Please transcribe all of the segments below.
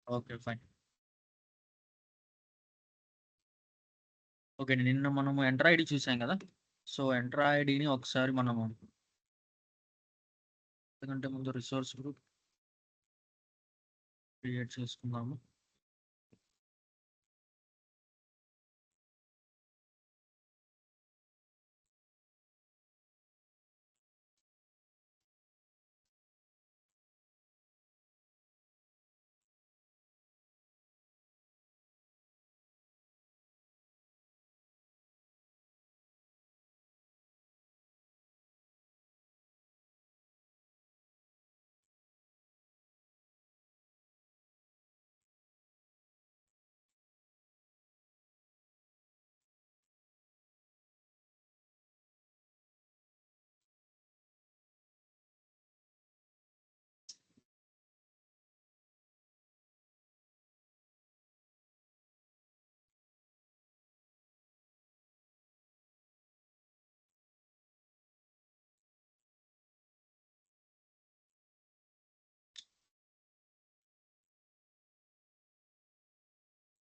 Okay. Fine. Okay. నిన్న మనము enter ID చూసాం గదా! సో, ఎంటర్ ఐడీని ఒకసారి మనము అంతకంటే ముందు రిసోర్స్ గ్రూప్ క్రియేట్ చేసుకుందాము.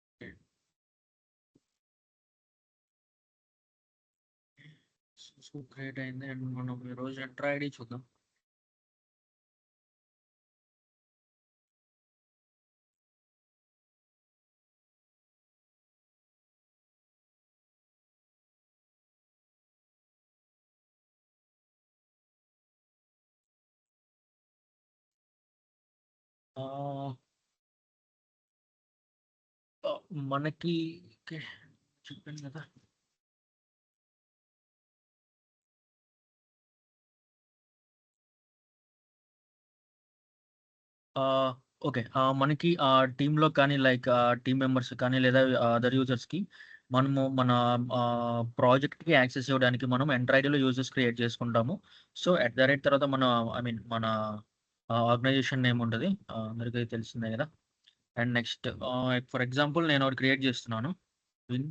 ఓకే. సో, క్రియేట్ అయింది. అండ్ మనం ఈరోజు ఎంటర్ ఐడీ చూద్దాం. ఆహ్, మనకి ఓకే. చెప్పాను గదా! ఆహ్, ఓకే. మనకి టీమ్‌లో కానీ లైక్ టీమ్ మెంబర్స్ కానీ లేదా అదర్ యూజర్స్‌కి మనము మన ప్రాజెక్ట్‌కి యాక్సెస్ ఇవ్వడానికి మనం ఎంటర్ ఐడీలో యూజర్స్ క్రియేట్ చేసుకుంటాము. సో, ఎట్ ద రేట్ తర్వాత మన ఐ మీన్ మన ఆర్గనైజేషన్ నేమ్ ఉంటది. అందరికీ తెలిసిందే గదా! అండ్ నెక్స్ట్ ఫర్ ఎగ్జాంపుల్ నేను ఒకటి క్రియేట్ చేస్తున్నాను. విన్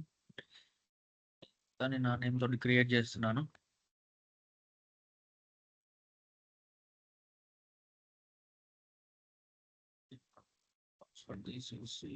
అని నా నేమ్ తోటి క్రియేట్ చేస్తున్నాను. పాస్వర్డ్ తీసేసి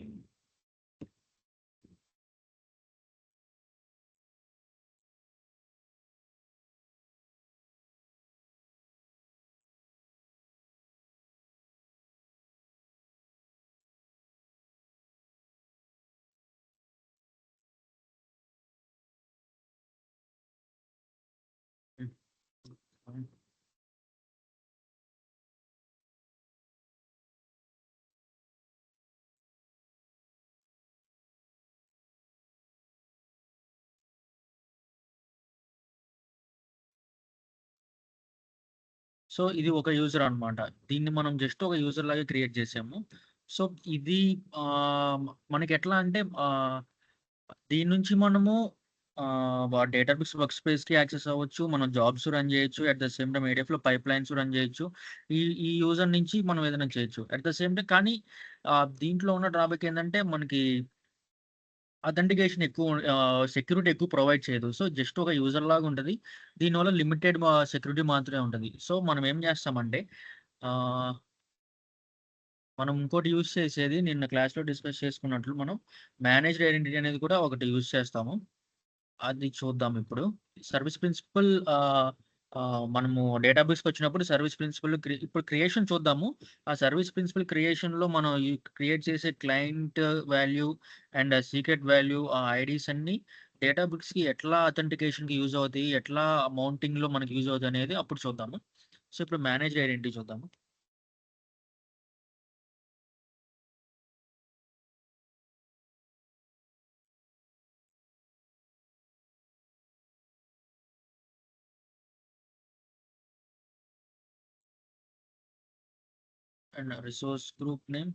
హ్మ్. సో, ఇది ఒక యూజర్ అన్నమాట. దీన్ని మనం జస్ట్ ఒక యూజర్ లాగా క్రియేట్ చేసాము. సో, ఇది మనకెట్లా అంటే దీని నుంచి మనము డేటాబేస్ వర్క్ స్పేస్‌కి యాక్సెస్ అవ్వచ్చు. మనం జాబ్స్ రన్ చేయొచ్చు. అట్ ద సేమ్ టైమ్ ఏడీఎఫ్‌లో పైప్‌లైన్స్ రన్ చేయొచ్చు. ఈ ఈ యూజర్ నుంచి మనం ఏదైనా చేయొచ్చు. అట్ ద సేమ్ టైమ్ కానీ దీంట్లో ఉన్న డ్రాబ్యాక్ ఏందంటే మనకి అథెంటికేషన్ ఎక్కువ సెక్యూరిటీ ఎక్కువ ప్రొవైడ్ చేయదు. సో, జస్ట్ ఒక యూజర్ లాగా ఉంటది. దీనివల్ల లిమిటెడ్ సెక్యూరిటీ మాత్రమే ఉంటది. సో, మనం ఏం చేస్తామంటే ఆహ్, మనం ఇంకోటి యూజ్ చేసేది నిన్న క్లాస్‌లో డిస్కస్ చేసుకున్నట్లు మనం మేనేజ్డ్ ఐడెంటిటీ అనేది కూడా ఒకటి యూజ్ చేస్తాము. అది చూద్దాం ఇప్పుడు. సర్వీస్ ప్రిన్సిపల్ మనము డేటాబేస్‌కొచ్చినప్పుడు సర్వీస్ ప్రిన్సిపల్ ఇప్పుడు క్రియేషన్ చూద్దాము. ఆ సర్వీస్ ప్రిన్సిపల్ క్రియేషన్‌లో మనం ఈ క్రియేట్ చేసే client value and secret value IDs అన్నీ డేటాబేస్‌కి ఎట్లా అథెంటికేషన్‌కి యూజ్ అవుతాయి, ఎట్లా మౌంటింగ్‌లో మనకి యూజ్ అవుతాయనేది అప్పుడు చూద్దాము. సో, ఇప్పుడు మేనేజ్డ్ ఐడెంటిటీ చూద్దాము. And resource group name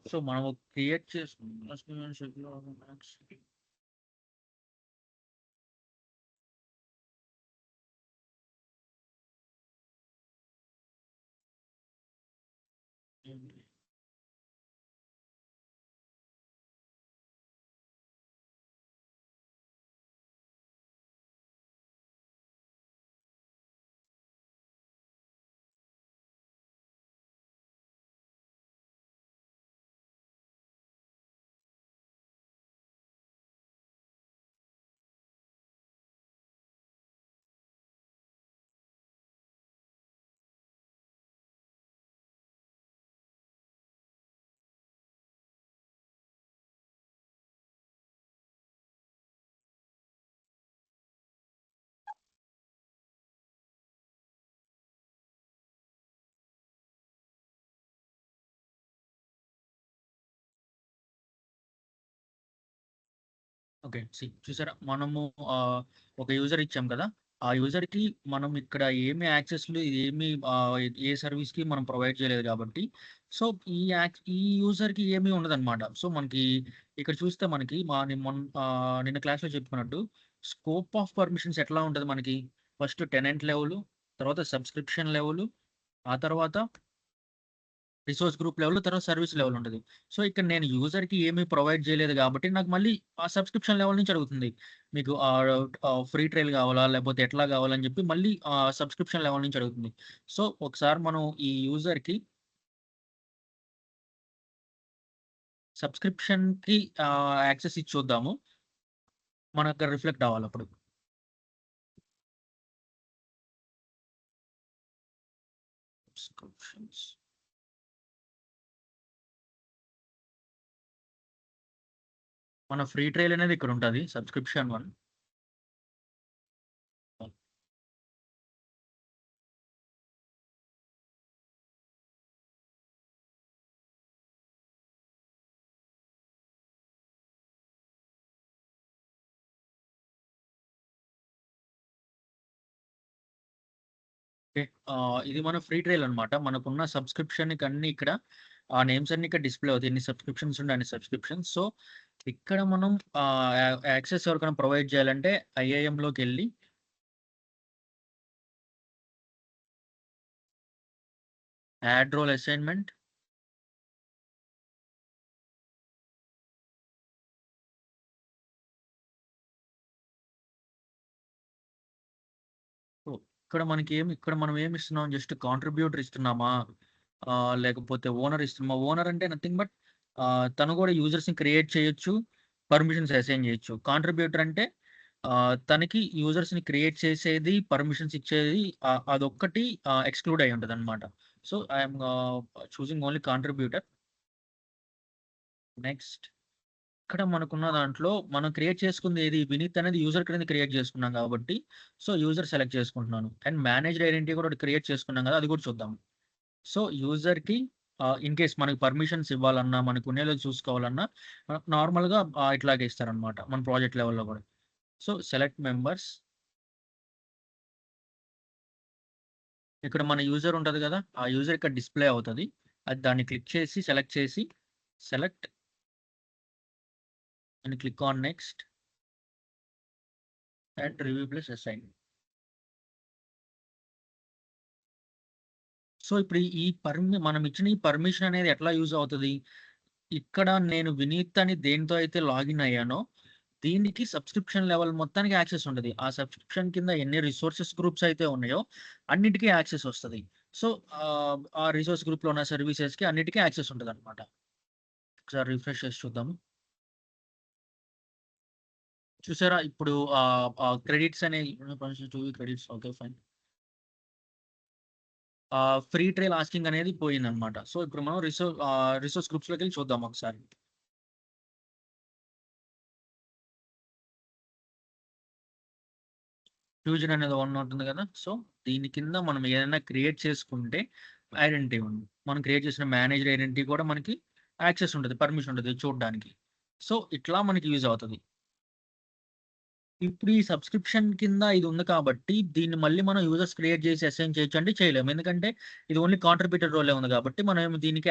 so మనం క్రియేట్ చేసుకున్న ఓకే. చూసారా? మనము ఒక యూజర్ ఇచ్చాం కదా! ఆ యూజర్‌కి మనం ఇక్కడ ఏమి యాక్సెస్‌లు ఏమి ఏ సర్వీస్‌కి మనం ప్రొవైడ్ చేయలేదు కాబట్టి, సో, ఈ యూజర్‌కి ఏమీ ఉండదనమాట. సో, మనకి ఇక్కడ చూస్తే మనకి నిన్న క్లాస్‌లో చెప్పుకున్నట్టు స్కోప్ ఆఫ్ పర్మిషన్స్ ఎట్లా ఉంటది మనకి? ఫస్ట్ టెనెంట్ లెవెలు, తర్వాత సబ్స్క్రిప్షన్ లెవెలు, ఆ తర్వాత రిసోర్స్ గ్రూప్ లెవెల్, తర్వాత సర్విస్ లెవెల్ ఉంటది. సో, ఇక్కడ నేను యూజర్‌కి ఏమి ప్రొవైడ్ చేయలేదు గాబట్టి, నాకు మళ్ళీ ఆ సబ్స్క్రిప్షన్ లెవెల్ నుంచి అడుగుతుంది. మీకు ఫ్రీ ట్రయల్ గావాలా? లేకపోతే ఎట్లా గావాలని జెప్పి మళ్ళీ సబ్స్క్రిప్షన్ లెవెల్ నుంచి అడుగుతుంది. సో, ఒకసారి మనం ఈ యూజర్‌కి సబ్స్క్రిప్షన్‌కి యాక్సెస్ ఇచ్చి చూద్దాము. మనకక్కడ రిఫ్లెక్ట్ అవ్వాలప్పుడు. సబ్స్క్రిప్షన్స్. మన ఫ్రీ ట్రయల్ అనేది ఇక్కడుంటది. సబ్స్క్రిప్షన్ 1. ఓకే. ఇది మన ఫ్రీ ట్రయల్ అనమాట. మనకున్న సబ్స్క్రిప్షన్‌కి అన్నీ ఇక్కడ ఆ నేమ్స్ అన్నీ ఇక్కడ డిస్‌ప్లే అవుతాయి. ఎన్ని సబ్స్క్రిప్షన్స్ ఉంటే అన్ని సబ్స్క్రిప్షన్స్. సో, ఇక్కడ మనం యాక్సెస్ ఎవరికైనా ప్రొవైడ్ చేయాలంటే ఐఐఎంలోకెళ్ళి యాడ్ రోల్ అసైన్‌మెంట్. సో, ఇక్కడ మనం ఏమి ఇస్తున్నాం జస్ట్ కాంట్రిబ్యూటర్ ఇస్తున్నామా? లేకపోతే ఓనర్ ఇస్తున్నామా? ఓనర్ అంటే నథింగ్ బట్ తను కూడా యూజర్స్‌ని క్రియేట్ చేయొచ్చు. పర్మిషన్స్ అసైన్ చేయొచ్చు. కాంట్రిబ్యూటర్ అంటే తనకి యూజర్స్‌ని క్రియేట్ చేసేది, పర్మిషన్స్ ఇచ్చేది అదొక్కటి ఎక్స్‌క్లూడ్ అయ్యి ఉంటదనమాట. So, I am choosing only contributor. Next ఇక్కడ మనకున్న దాంట్లో మనం క్రియేట్ చేసుకుంది ఏది? వినీత్ అనేది యూజర్ క్రింద క్రియేట్ చేసుకున్నాం కాబట్టి, సో, యూజర్ సెలెక్ట్ చేసుకుంటున్నాను. అండ్ మేనేజ్డ్ ఐడెంటిటీ కూడా ఒకటి క్రియేట్ చేసుకున్నాం కదా! అది కూడా చూద్దాం. సో, యూజర్‌కి ఇన్ కేస్ మనకు పర్మిషన్స్ ఇవ్వాలన్నా, మనకు ఉండేలో చూసుకోవాలన్నా నార్మల్‌గా ఇట్లాగే ఇస్తారనమాట. మన ప్రాజెక్ట్ లెవెల్‌లో కూడా. So, select members. ఇక్కడ మన యూజర్ ఉంటది కదా! ఆ యూజర్ ఇక్కడ డిస్‌ప్లే అవుతది. అది దాన్ని క్లిక్ చేసి, సెలెక్ట్ చేసి, select and click on next and review plus assign. So, ఇప్పుడు మనం ఇచ్చిన ఈ పర్మిషన్ అనేది ఎట్లా యూజ్ అవుతది? ఇక్కడ నేను వినీత్ అని దేనితో అయితే లాగిన్ అయ్యానో, దీనికి సబ్స్క్రిప్షన్ లెవెల్ మొత్తానికి యాక్సెస్ ఉంటది. ఆ సబ్స్క్రిప్షన్ కింద ఎన్ని రిసోర్సెస్ గ్రూప్స్ అయితే ఉన్నాయో, అన్నిటికి యాక్సెస్ వస్తది. సో, ఆ రిసోర్స్ గ్రూప్‌లో ఉన్న సర్వీసెస్‌కి అన్నిటికి యాక్సెస్ ఉంటదనమాట. ఒకసారి రిఫ్రెష్ చేసి చూద్దాము. చూసారా? ఇప్పుడు క్రెడిట్స్ అనేవి credits okay. Fine. Free trial asking అనేది పోయిందనమాట. సో, ఇప్పుడు మనం రిసోర్స్ గ్రూప్స్‌లోకెళ్ళి చూద్దాం ఒకసారి. ఫ్యూజన్ అనేది వన్ ఉంటుంది కదా! సో, దీని కింద మనం ఏదైనా క్రియేట్ చేసుకుంటే ఐడెంటిటీ ఉంది. మనం క్రియేట్ చేసిన మేనేజ్డ్ ఐడెంటిటీ కూడా మనకి యాక్సెస్ ఉంటది. పర్మిషన్ ఉంటది చూడడానికి. సో, ఇట్లా మనకి యూజ్ అవుతది. ఇప్పుడు ఈ సబ్స్క్రిప్షన్ కింద ఇది ఉంది కాబట్టి, దీన్ని మళ్ళీ మనం యూజర్స్ క్రియేట్ చేసి అసైన్ చేయొచ్చు అంటే చేయలేము. ఎందుకంటే ఇది ఓన్లీ కాంట్రిబ్యూటర్ రోలే ఉంది కాబట్టి, మనం దీనికి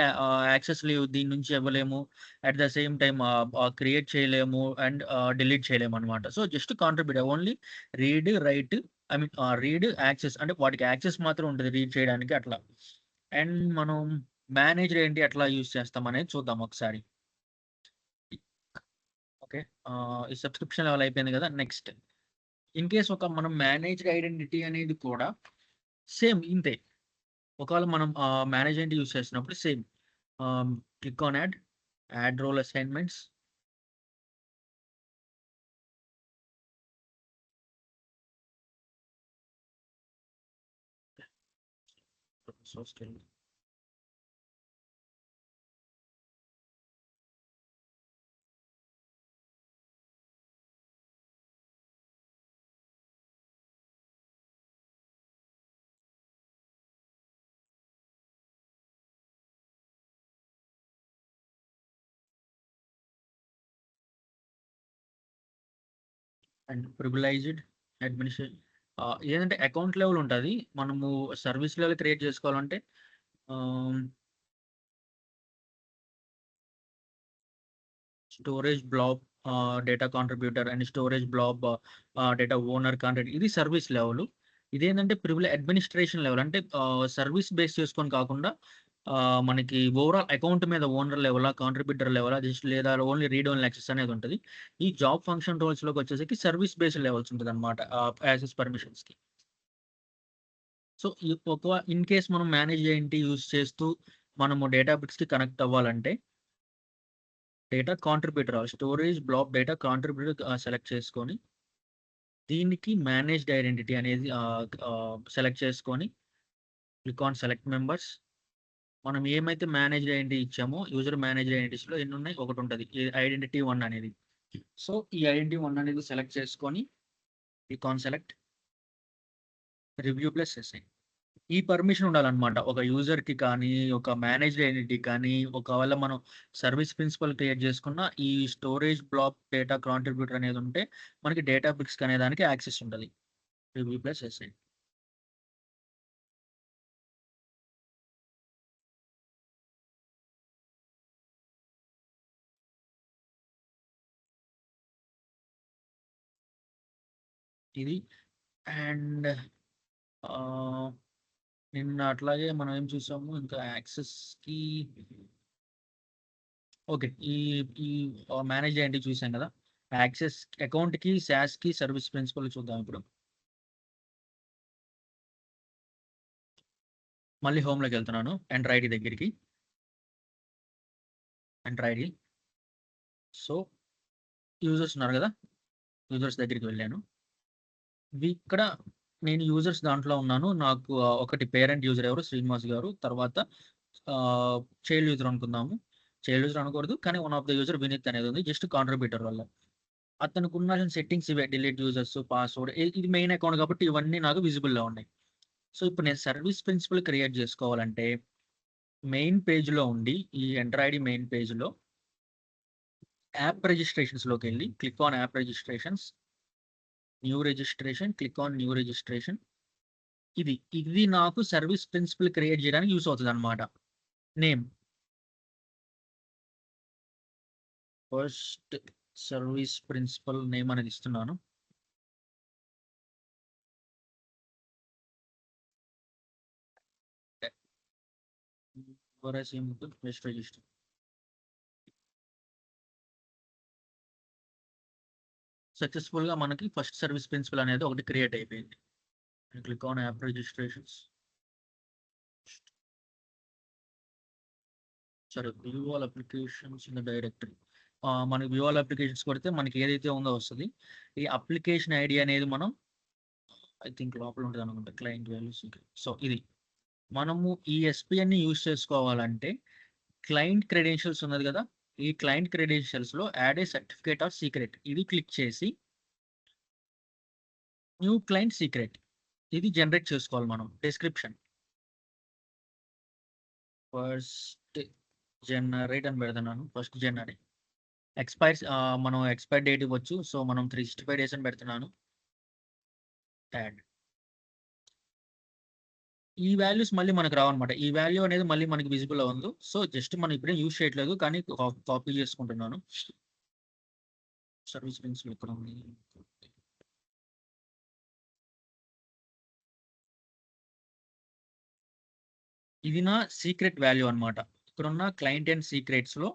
యాక్సెస్ లేవు. దీని నుంచి ఇవ్వలేము. At the same time create చేయలేము అండ్ డిలీట్ చేయలేమనమాట. So, just contributor only read, write I mean read, access అంటే వాటికి యాక్సెస్ మాత్రం ఉంటది రీడ్ చేయడానికి అట్లా. అండ్ మనం మేనేజర్ ఏంటి ఎట్లా యూజ్ చేస్తామనేది చూద్దాం ఒకసారి. ఓకే. ఈ సబ్స్క్రిప్షన్ లెవెల్ అయిపోయింది కదా! నెక్స్ట్. ఇన్ కేస్ మనం మేనేజ్డ్ ఐడెంటిటీ అనేది కూడా సేమ్ ఇంతే. ఒకవేళ మనం మేనేజ్ ఐడెంటిటీ యూజ్ చేస్తున్నప్పుడు same. Ah, click on add role assignments. So, still and privileged administration ఏదంటే అకౌంట్ లెవెల్ ఉంటది. మనము సర్వీస్ లెవెల్ క్రియేట్ చేసుకోవాలంటే ah, storage blob data contributor and storage blob data owner contract ఇది service level. ఇదేంటంటే administration level అంటే service base చేసుకొని కాకుండా మనకి ఓవరాల్ అకౌంట్ మీద ఓనర్ లెవెలా, కాంట్రిబ్యూటర్ లెవెలా జస్ట్ లేదా ఓన్లీ రీడ్ ఓన్లీ యాక్సెస్ అనేది ఉంటది. ఈ జాబ్ ఫంక్షన్ రోల్స్‌లోకి వచ్చేసరికి సర్వీస్ బేస్డ్ లెవెల్స్ ఉంటదన్నమాట. యాక్సెస్ పర్మిషన్స్‌కి. సో, ఇన్ కేస్ మనం మేనేజ్ ఏంటి యూజ్ చేస్తూ మనము డేటాబేస్‌కి కనెక్ట్ అవ్వాలంటే data contributor storage blob data contributor select చేసుకొని, దీనికి మేనేజ్డ్ ఐడెంటిటీ అనేది సెలెక్ట్ చేసుకొని, క్లిక్ ఆన్ సెలెక్ట్ మెంబర్స్. మనం ఏమైతే మేనేజ్డ్ ఐడెంటిటీ ఇచ్చామో, యూజర్ మేనేజ్డ్ ఐడెంటిటీస్‌లో ఎన్నున్నాయి? ఒకటుంటది. ఐడెంటిటీ 1 అనేది. సో, ఈ ఐడెంటిటీ 1 అనేది సెలెక్ట్ చేసుకొని, click on select, review plus assign. ఈ పర్మిషన్ ఉండాలన్నమాట. ఒక యూజర్‌కి కానీ, ఒక మేనేజ్డ్ ఐడెంటిటీ కానీ, ఒకవేళ మనం సర్వీస్ ప్రిన్సిపల్ క్రియేట్ చేసుకున్న ఈ స్టోరేజ్ బ్లాక్ డేటా కాంట్రిబ్యూటర్ అనేది ఉంటే, మనకి డేటాబ్రిక్స్ అనే దానికి యాక్సెస్ ఉంటది. Review plus assign. ఇది అండ్ ఆహ్, నిన్న అట్లాగే మనం ఏం చూసాము ఇంకా యాక్సెస్‌కి ఓకే. ఈ ఈ మేనేజ్ ఐడెంటిటీ చూసాం కదా! యాక్సెస్ అకౌంట్‌కి, సాస్‌కి సర్వీస్ ప్రిన్సిపల్ చూద్దాం ఇప్పుడు. మళ్ళీ హోమ్‌లోకెళ్తున్నాను. ఎంటర్ ఐడీ దగ్గరికి. Enter ID. సో, యూజర్స్ ఉన్నారు గదా! యూజర్స్ దగ్గరికి వెళ్ళాను. ఇక్కడ నేను యూజర్స్ దాంట్లో ఉన్నాను. నాకు ఒకటి పేరెంట్ యూజర్ ఎవరు శ్రీనివాస్ గారు. తర్వాత ఆహ్, చైల్డ్ యూజర్ అనుకుందాము. చైల్డ్ యూజర్ అనకూడదు. కానీ one of the user Vineeth అనేది ఉంది. జస్ట్ కాంట్రిబ్యూటర్ వల్ల. అతనికున్న సెట్టింగ్స్ ఇవే డిలీట్ యూజర్స్, పాస్వర్డ్ ఇది మెయిన్ అకౌంట్ కాబట్టి ఇవన్నీ నాకు విజిబుల్‌లో ఉన్నాయి. సో, ఇప్పుడు నేను సర్వీస్ ప్రిన్సిపల్ క్రియేట్ జేసుకోవాలంటే మెయిన్ పేజ్‌లో ఉండి ఈ ఎంటర్ ఐడీ మెయిన్ పేజ్‌లో యాప్ రిజిస్ట్రేషన్స్‌లోకెళ్ళి click on app registrations. New registration, click on new registration. ఇది నాకు సర్వీస్ ప్రిన్సిపల్ క్రియేట్ జేయడానికి use అవుతదనమాట. Name first service principal name అనేది ఇస్తున్నాను. For simple just register. సక్సెస్‌ఫుల్‌గా మనకి ఫస్ట్ సర్వీస్ ప్రిన్సిపల్ అనేది ఒకటి క్రియేట్ అయిపోయింది. Click on app registrations. సరే view all applications in the directory. మనకి వ్యూ ఆల్ అప్లికేషన్స్ కొడితే మనకి ఏదైతే ఉందో వస్తది. ఈ అప్లికేషన్ ఐడీ అనేది మనం ఐ థింక్ లోపల ఉంటదనుకుంటా. క్లయింట్ వాల్యూస్ సో, ఇది. మనము ఈ ఎస్‌పీఎన్‌ని యూజ్ చేసుకోవాలంటే క్లయింట్ క్రెడెన్షియల్స్ ఉన్నది గదా! ఈ క్లయింట్ క్రెడెన్షియల్స్‌లో add a certificate or secret ఇది క్లిక్ చేసి న్యూ క్లయింట్ సీక్రెట్ ఇది జనరేట్ చేసుకోవాలి మనం. డిస్క్రిప్షన్ ఫస్ట్ జనరేట్ అని పెడుతున్నాను. ఫస్ట్ జనవరి. మనం ఎక్స్‌పైర్ డేట్ ఇవ్వచ్చు. సో, మనం 365 డేస్ అని పెడుతున్నాను. యాడ్. ఈ వాల్యూస్ మళ్ళీ మనకు రావన్నమాట. ఈ వాల్యూ అనేది మళ్ళీ మనకి విజిబుల్ అవ్వదు. సో, జస్ట్ మనం ఇప్పుడేం యూజ్ చేయట్లేదు. కానీ కాపీ చేసుకుంటున్నాను. సర్వీస్ ప్రిన్సిపల్ ఎక్కడ ఉంది? ఇది నా సీక్రెట్ వాల్యూ అన్నమాట. ఇక్కడున్న క్లయింట్ అండ్ సీక్రెట్స్‌లో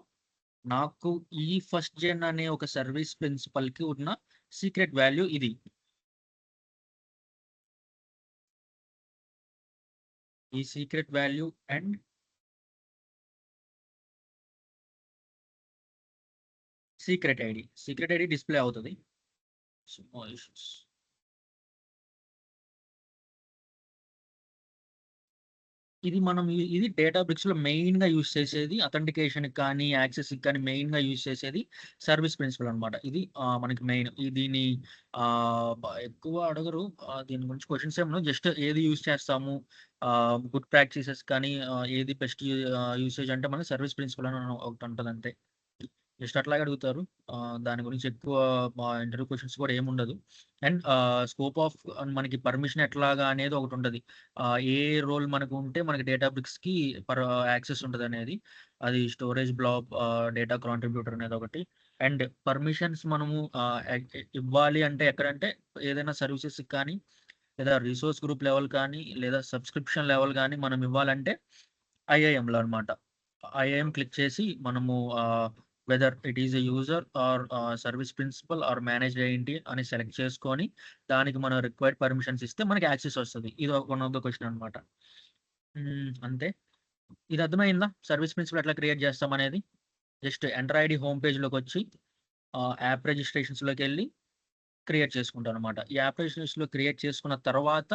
నాకు ఈ ఫస్ట్ జెన్ అనే ఒక సర్వీస్ ప్రిన్సిపల్‌కి ఉన్న సీక్రెట్ వాల్యూ ఇది. ఈ secret value and secret ID. Secret ID display అవుతది. Small issues. ఇది మనం ఇది డేటాబ్రిక్స్‌లో మెయిన్‌గా యూజ్ చేసేది అథెంటికేషన్‌కి కానీ, యాక్సెస్‌కి కానీ మెయిన్‌గా యూజ్ చేసేది సర్వీస్ ప్రిన్సిపల్ అనమాట. ఇది మనకి మెయిన్. దీన్ని ఎక్కువ అడగరు. దీని గురించి క్వెషన్స్ ఏమి ఉండవు. జస్ట్ ఏది యూజ్ చేస్తాము, గుడ్ ప్రాక్టీసెస్ కానీ, ఏది బెస్ట్ యూసేజ్ అంటే మనకి సర్వీస్ ప్రిన్సిపల్ అని ఒకటి ఉంటదంతే. జస్ట్ అట్లాగే అడుగుతారు. దాని గురించి ఎక్కువ ఇంటర్వ్యూ క్వెషన్స్ కూడా ఏముండదు. అండ్ స్కోప్ ఆఫ్ మనకి పర్మిషన్ ఎట్లాగా అనేది ఒకటుంటది. ఏ రోల్ మనకు ఉంటే మనకి డేటాబ్రిక్స్‌కి యాక్సెస్ ఉంటదనేది. అది స్టోరేజ్ బ్లాబ్, డేటా కాంట్రిబ్యూటర్ అనేది ఒకటి. అండ్ పర్మిషన్స్ మనము ఇవ్వాలి అంటే ఎక్కడంటే ఏదైనా సర్వీసెస్‌కి కానీ, లేదా రిసోర్స్ గ్రూప్ లెవెల్ కానీ, లేదా సబ్స్క్రిప్షన్ లెవెల్ గానీ మనం ఇవ్వాలంటే ఐఐఎంలో అనమాట. ఐఐఎం క్లిక్ చేసి మనము whether it is a user or service principal or managed ఏంటి అని సెలెక్ట్ చేసుకొని, దానికి మనం రిక్వైర్డ్ పర్మిషన్స్ ఇస్తే మనకి యాక్సెస్ వస్తది. ఇది వన్ ఆఫ్ ద క్వెషన్ అనమాట. అంతే. ఇది అర్థమైందా? సర్వీస్ ప్రిన్సిపల్ ఎట్లా క్రియేట్ చేస్తామనేది? జస్ట్ ఎంటర్ ఐడీ హోమ్ పేజ్‌లోకొచ్చి యాప్ రిజిస్ట్రేషన్స్‌లోకెళ్ళి క్రియేట్ చేసుకుంటాననమాట. ఈ యాప్ రిజిస్ట్రేషన్స్‌లో క్రియేట్ చేసుకున్న తర్వాత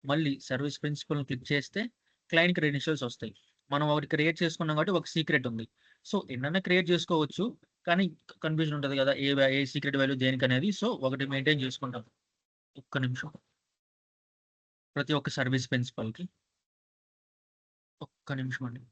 మళ్ళీ సర్వీస్ ప్రిన్సిపల్‌ని క్లిక్ చేస్తే క్లయింట్ క్రెడెన్షియల్స్ ఒస్తాయి. మనం ఒకటి క్రియేట్ చేసుకున్నాం కాబట్టి ఒక సీక్రెట్ ఉంది. సో, ఎన్నైనా క్రియేట్ చేసుకోవచ్చు. కానీ కన్‌ఫ్యూజన్ ఉంటది గదా! ఏ సీక్రెట్ వాల్యూ దేనికనేది. సో, ఒకటి మెయింటైన్ చేసుకుంటాం. ఒక్క నిమిషం. ప్రతి ఒక్క సర్వీస్ ప్రిన్సిపల్‌కి. ఒక్క నిమిషం అండి.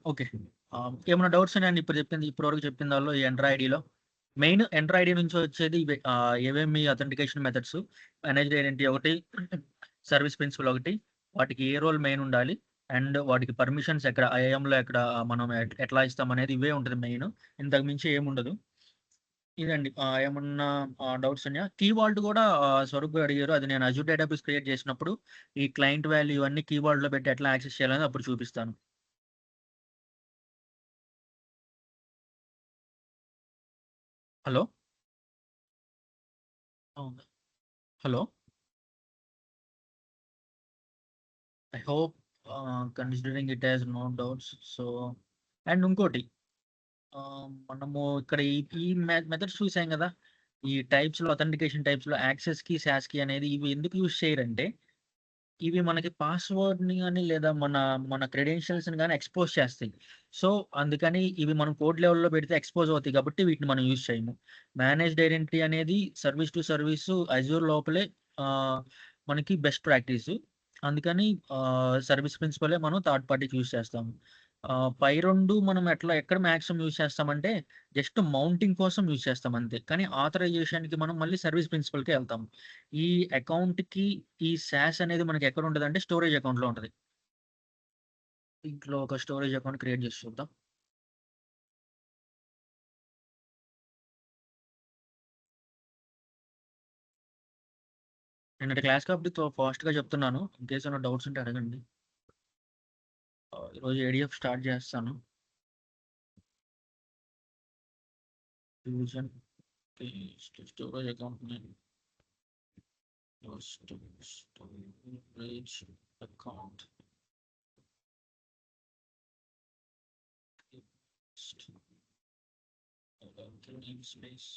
ఓకే. ఏమన్నా డౌట్స్ ఉన్నాయండి ఇప్పటివరకు చెప్పిన దానిలో ఈ ఎంటర్ ఐడీలో? మెయిన్ ఎంటర్ ఐడీ నుంచి వచ్చేది ఇవే. ఏవేమి అథెంటికేషన్ మెథడ్స్, మేనేజ్డ్ ఐడెంటిటీ ఒకటి, సర్వీస్ ప్రిన్సిపల్ ఒకటి, వాటికి ఏ రోల్ మెయిన్ ఉండాలి, అండ్ వాటికి పర్మిషన్స్ ఎక్కడ ఐఐఎంలో ఎక్కడ మనం ఎట్లా ఇస్తామనేది ఇవే ఉంటది మెయిన్. ఇంతకు మించి ఏముండదు. ఇదండి. ఏమన్నా డౌట్స్ ఉన్నాయా? కీ వాల్ట్ గూడా స్వరూప్ గారు అడిగారు. అది నేను అజూర్ డేటాబేస్ క్రియేట్ చేసినప్పుడు ఈ క్లయింట్ వాల్యూ ఇవన్నీ కీ వాల్ట్‌లో పెట్టి ఎట్లా యాక్సెస్ చేయాలని అప్పుడు చూపిస్తాను. హలో? అవును. Hello? I hope considering it has no doubts. So and ఇంకోటి, మనము ఇక్కడ ఈ ఈ మెథడ్స్ చూసాం గదా! ఈ టైప్స్‌లో అథెంటికేషన్ టైప్స్‌లో యాక్సెస్‌కి, సాస్‌కి అనేది ఇవి ఎందుకు యూజ్ చేయరంటే, ఇవి మనకి పాస్వర్డ్‌ని గాని లేదా మన క్రెడెన్షియల్స్‌ని గాని ఎక్స్‌పోజ్ చేస్తాయి. సో, అందుకని ఇవి మనం కోడ్ లెవెల్‌లో పెడితే ఎక్స్‌పోజ్ అవుతాయి కాబట్టి వీటిని మనం యూజ్ చేయము. మేనేజ్డ్ ఐడెంటిటీ అనేది సర్వీస్ టు సర్వీసు అజూర్ లోపలే ఆహ్, మనకి బెస్ట్ ప్రాక్టీసు. అందుకని సర్వీస్ ప్రిన్సిపలే మనం థర్డ్ పార్టీకి యూజ్ చేస్తాము. పై 2 మనం ఎక్కడ మాక్సిమం యూజ్ చేస్తామంటే జస్ట్ మౌంటింగ్ కోసం యూజ్ చేస్తాం అంతే. కానీ ఆథరైజేషన్‌కి మనం మళ్ళీ సర్వీస్ ప్రిన్సిపల్‌కే ఎళ్తాం. ఈ అకౌంట్‌కి ఈ సాస్ అనేది మనకి ఎక్కడ ఉంటదంటే స్టోరేజ్ అకౌంట్‌లో ఉంటది. దీంట్లో ఒక స్టోరేజ్ అకౌంట్ క్రియేట్ చేసి చూద్దాం. నిన్నటి క్లాస్ కాబట్టి ఫాస్ట్‌గా చెప్తున్నాను. ఇన్‌కేస్ ఏమైనా డౌట్స్ ఉంటే అడగండి. ఈరోజు ఏడీఎఫ్ స్టార్ట్ చేస్తాను. Fusion storage account name storage account name space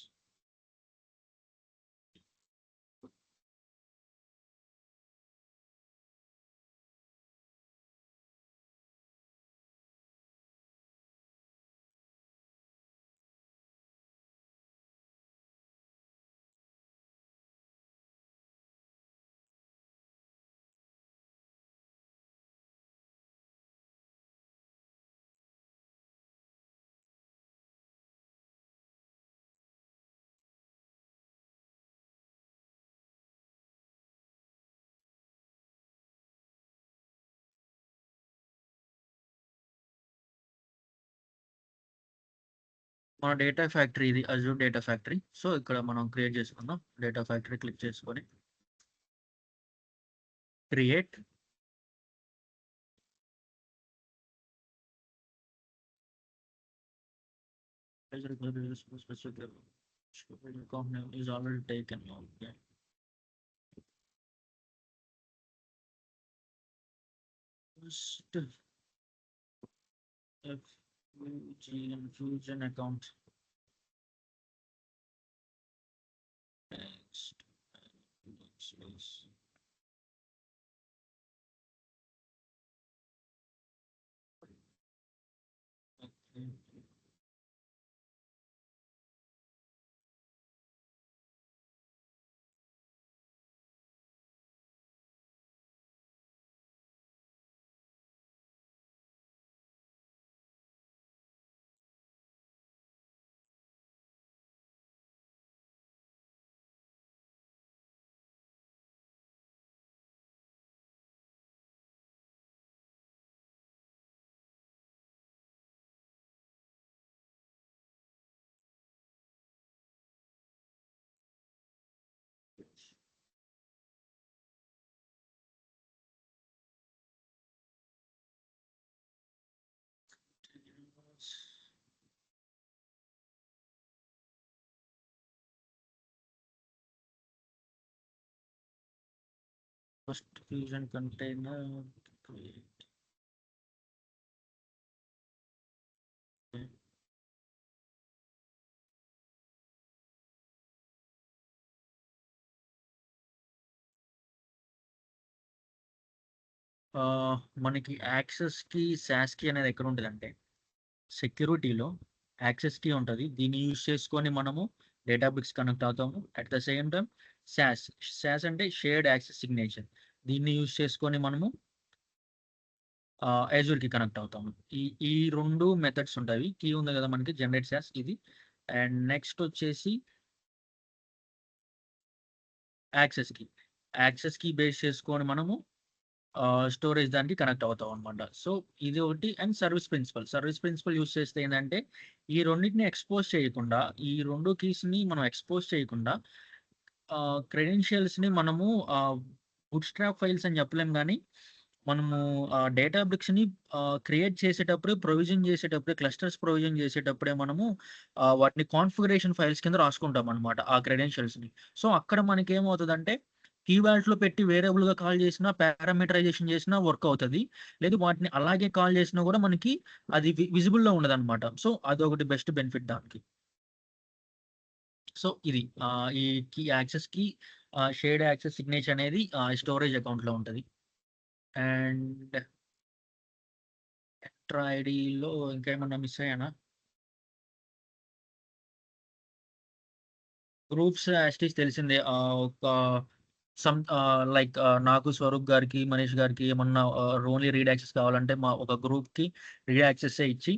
మన డేటా ఫ్యాక్టరీ ఇది అజూర్ డేటా ఫ్యాక్టరీ. సో ఇక్కడ మనం క్రియేట్ చేసుకుందాం. డేటా ఫ్యాక్టరీ క్లిక్ చేసుకొని create specific account name is already taken. Okay. First Fusion account. Next space. Okay. First Fusion container. Create. Okay. మనకి యాక్సెస్‌కి, సాస్‌కి అనేది ఎక్కడ ఉంటదంటే, సెక్యూరిటీలో యాక్సెస్ కీ ఉంటది. దీన్ని యూజ్ చేసుకొని మనము డేటాబేస్ కనెక్ట్ అవుతాము. At the same time sauce. Sauce అంటే షేర్డ్ యాక్సెస్ సిగ్నేచర్. దీన్ని యూజ్ చేసుకొని మనము అజూర్‌కి కనెక్ట్ అవుతాము. ఈ ఈ 2 మెథడ్స్ ఉంటాయి. కీ ఉంది కదా మనకి జనరేట్ సాస్ ఇది. అండ్ నెక్స్ట్ వచ్చేసి access key. Access key base చేసుకొని మనము స్టోరేజ్ దానికి కనెక్ట్ అవుతాం అనమాట. సో ఇది ఒకటి and service principal. Service principal use చేస్తే ఏందంటే, ఈ రెండిటిని ఎక్స్‌పోజ్ చేయకుండా, ఈ 2 కీస్‌ని మనం ఎక్స్‌పోజ్ చేయకుండా క్రెడెన్షియల్స్‌ని మనము బూట్‌స్ట్రాప్ ఫైల్స్ అని చెప్పలేం గానీ, మనము డేటాబ్రిక్స్‌ని క్రియేట్ చేసేటప్పుడే, ప్రొవిజన్ చేసేటప్పుడే, క్లస్టర్స్ ప్రొవిజన్ చేసేటప్పుడే మనము వాటిని కాన్ఫిగరేషన్ ఫైల్స్ కింద రాసుకుంటామనమాట ఆ క్రెడెన్షియల్స్‌ని. సో అక్కడ మనకేమవుతదంటే, కీ వాల్యూస్‌లో పెట్టి వేరియబుల్‌గా కాల్ చేసినా, పారామీటరైజేషన్ చేసినా వర్క్ అవుతది. లేదు వాటిని అలాగే కాల్ చేసినా గూడా మనకి అది విజిబుల్‌లో ఉండదనమాట. సో అదొకటి బెస్ట్ బెనిఫిట్ దానికి. సో ఇది ఈ కీ యాక్సెస్‌కి షేర్డ్ యాక్సెస్ సిగ్నేచర్ అనేది స్టోరేజ్ అకౌంట్‌లో ఉంటది. అండ్ ఎంటర్ ఐడీలో ఇంకేమన్నా మిస్ అయ్యానా? గ్రూప్స్ యాజ్ ఇట్ ఈజ్ తెలిసిందే. ఒక లైక్ నాకు, స్వరూప్ గారికి, మనీష్ గారికి ఏమన్నా ఓన్లీ రీడ్ యాక్సెస్ కావాలంటే మా ఒక గ్రూప్‌కి రీడ్ యాక్సెస్సే ఇచ్చి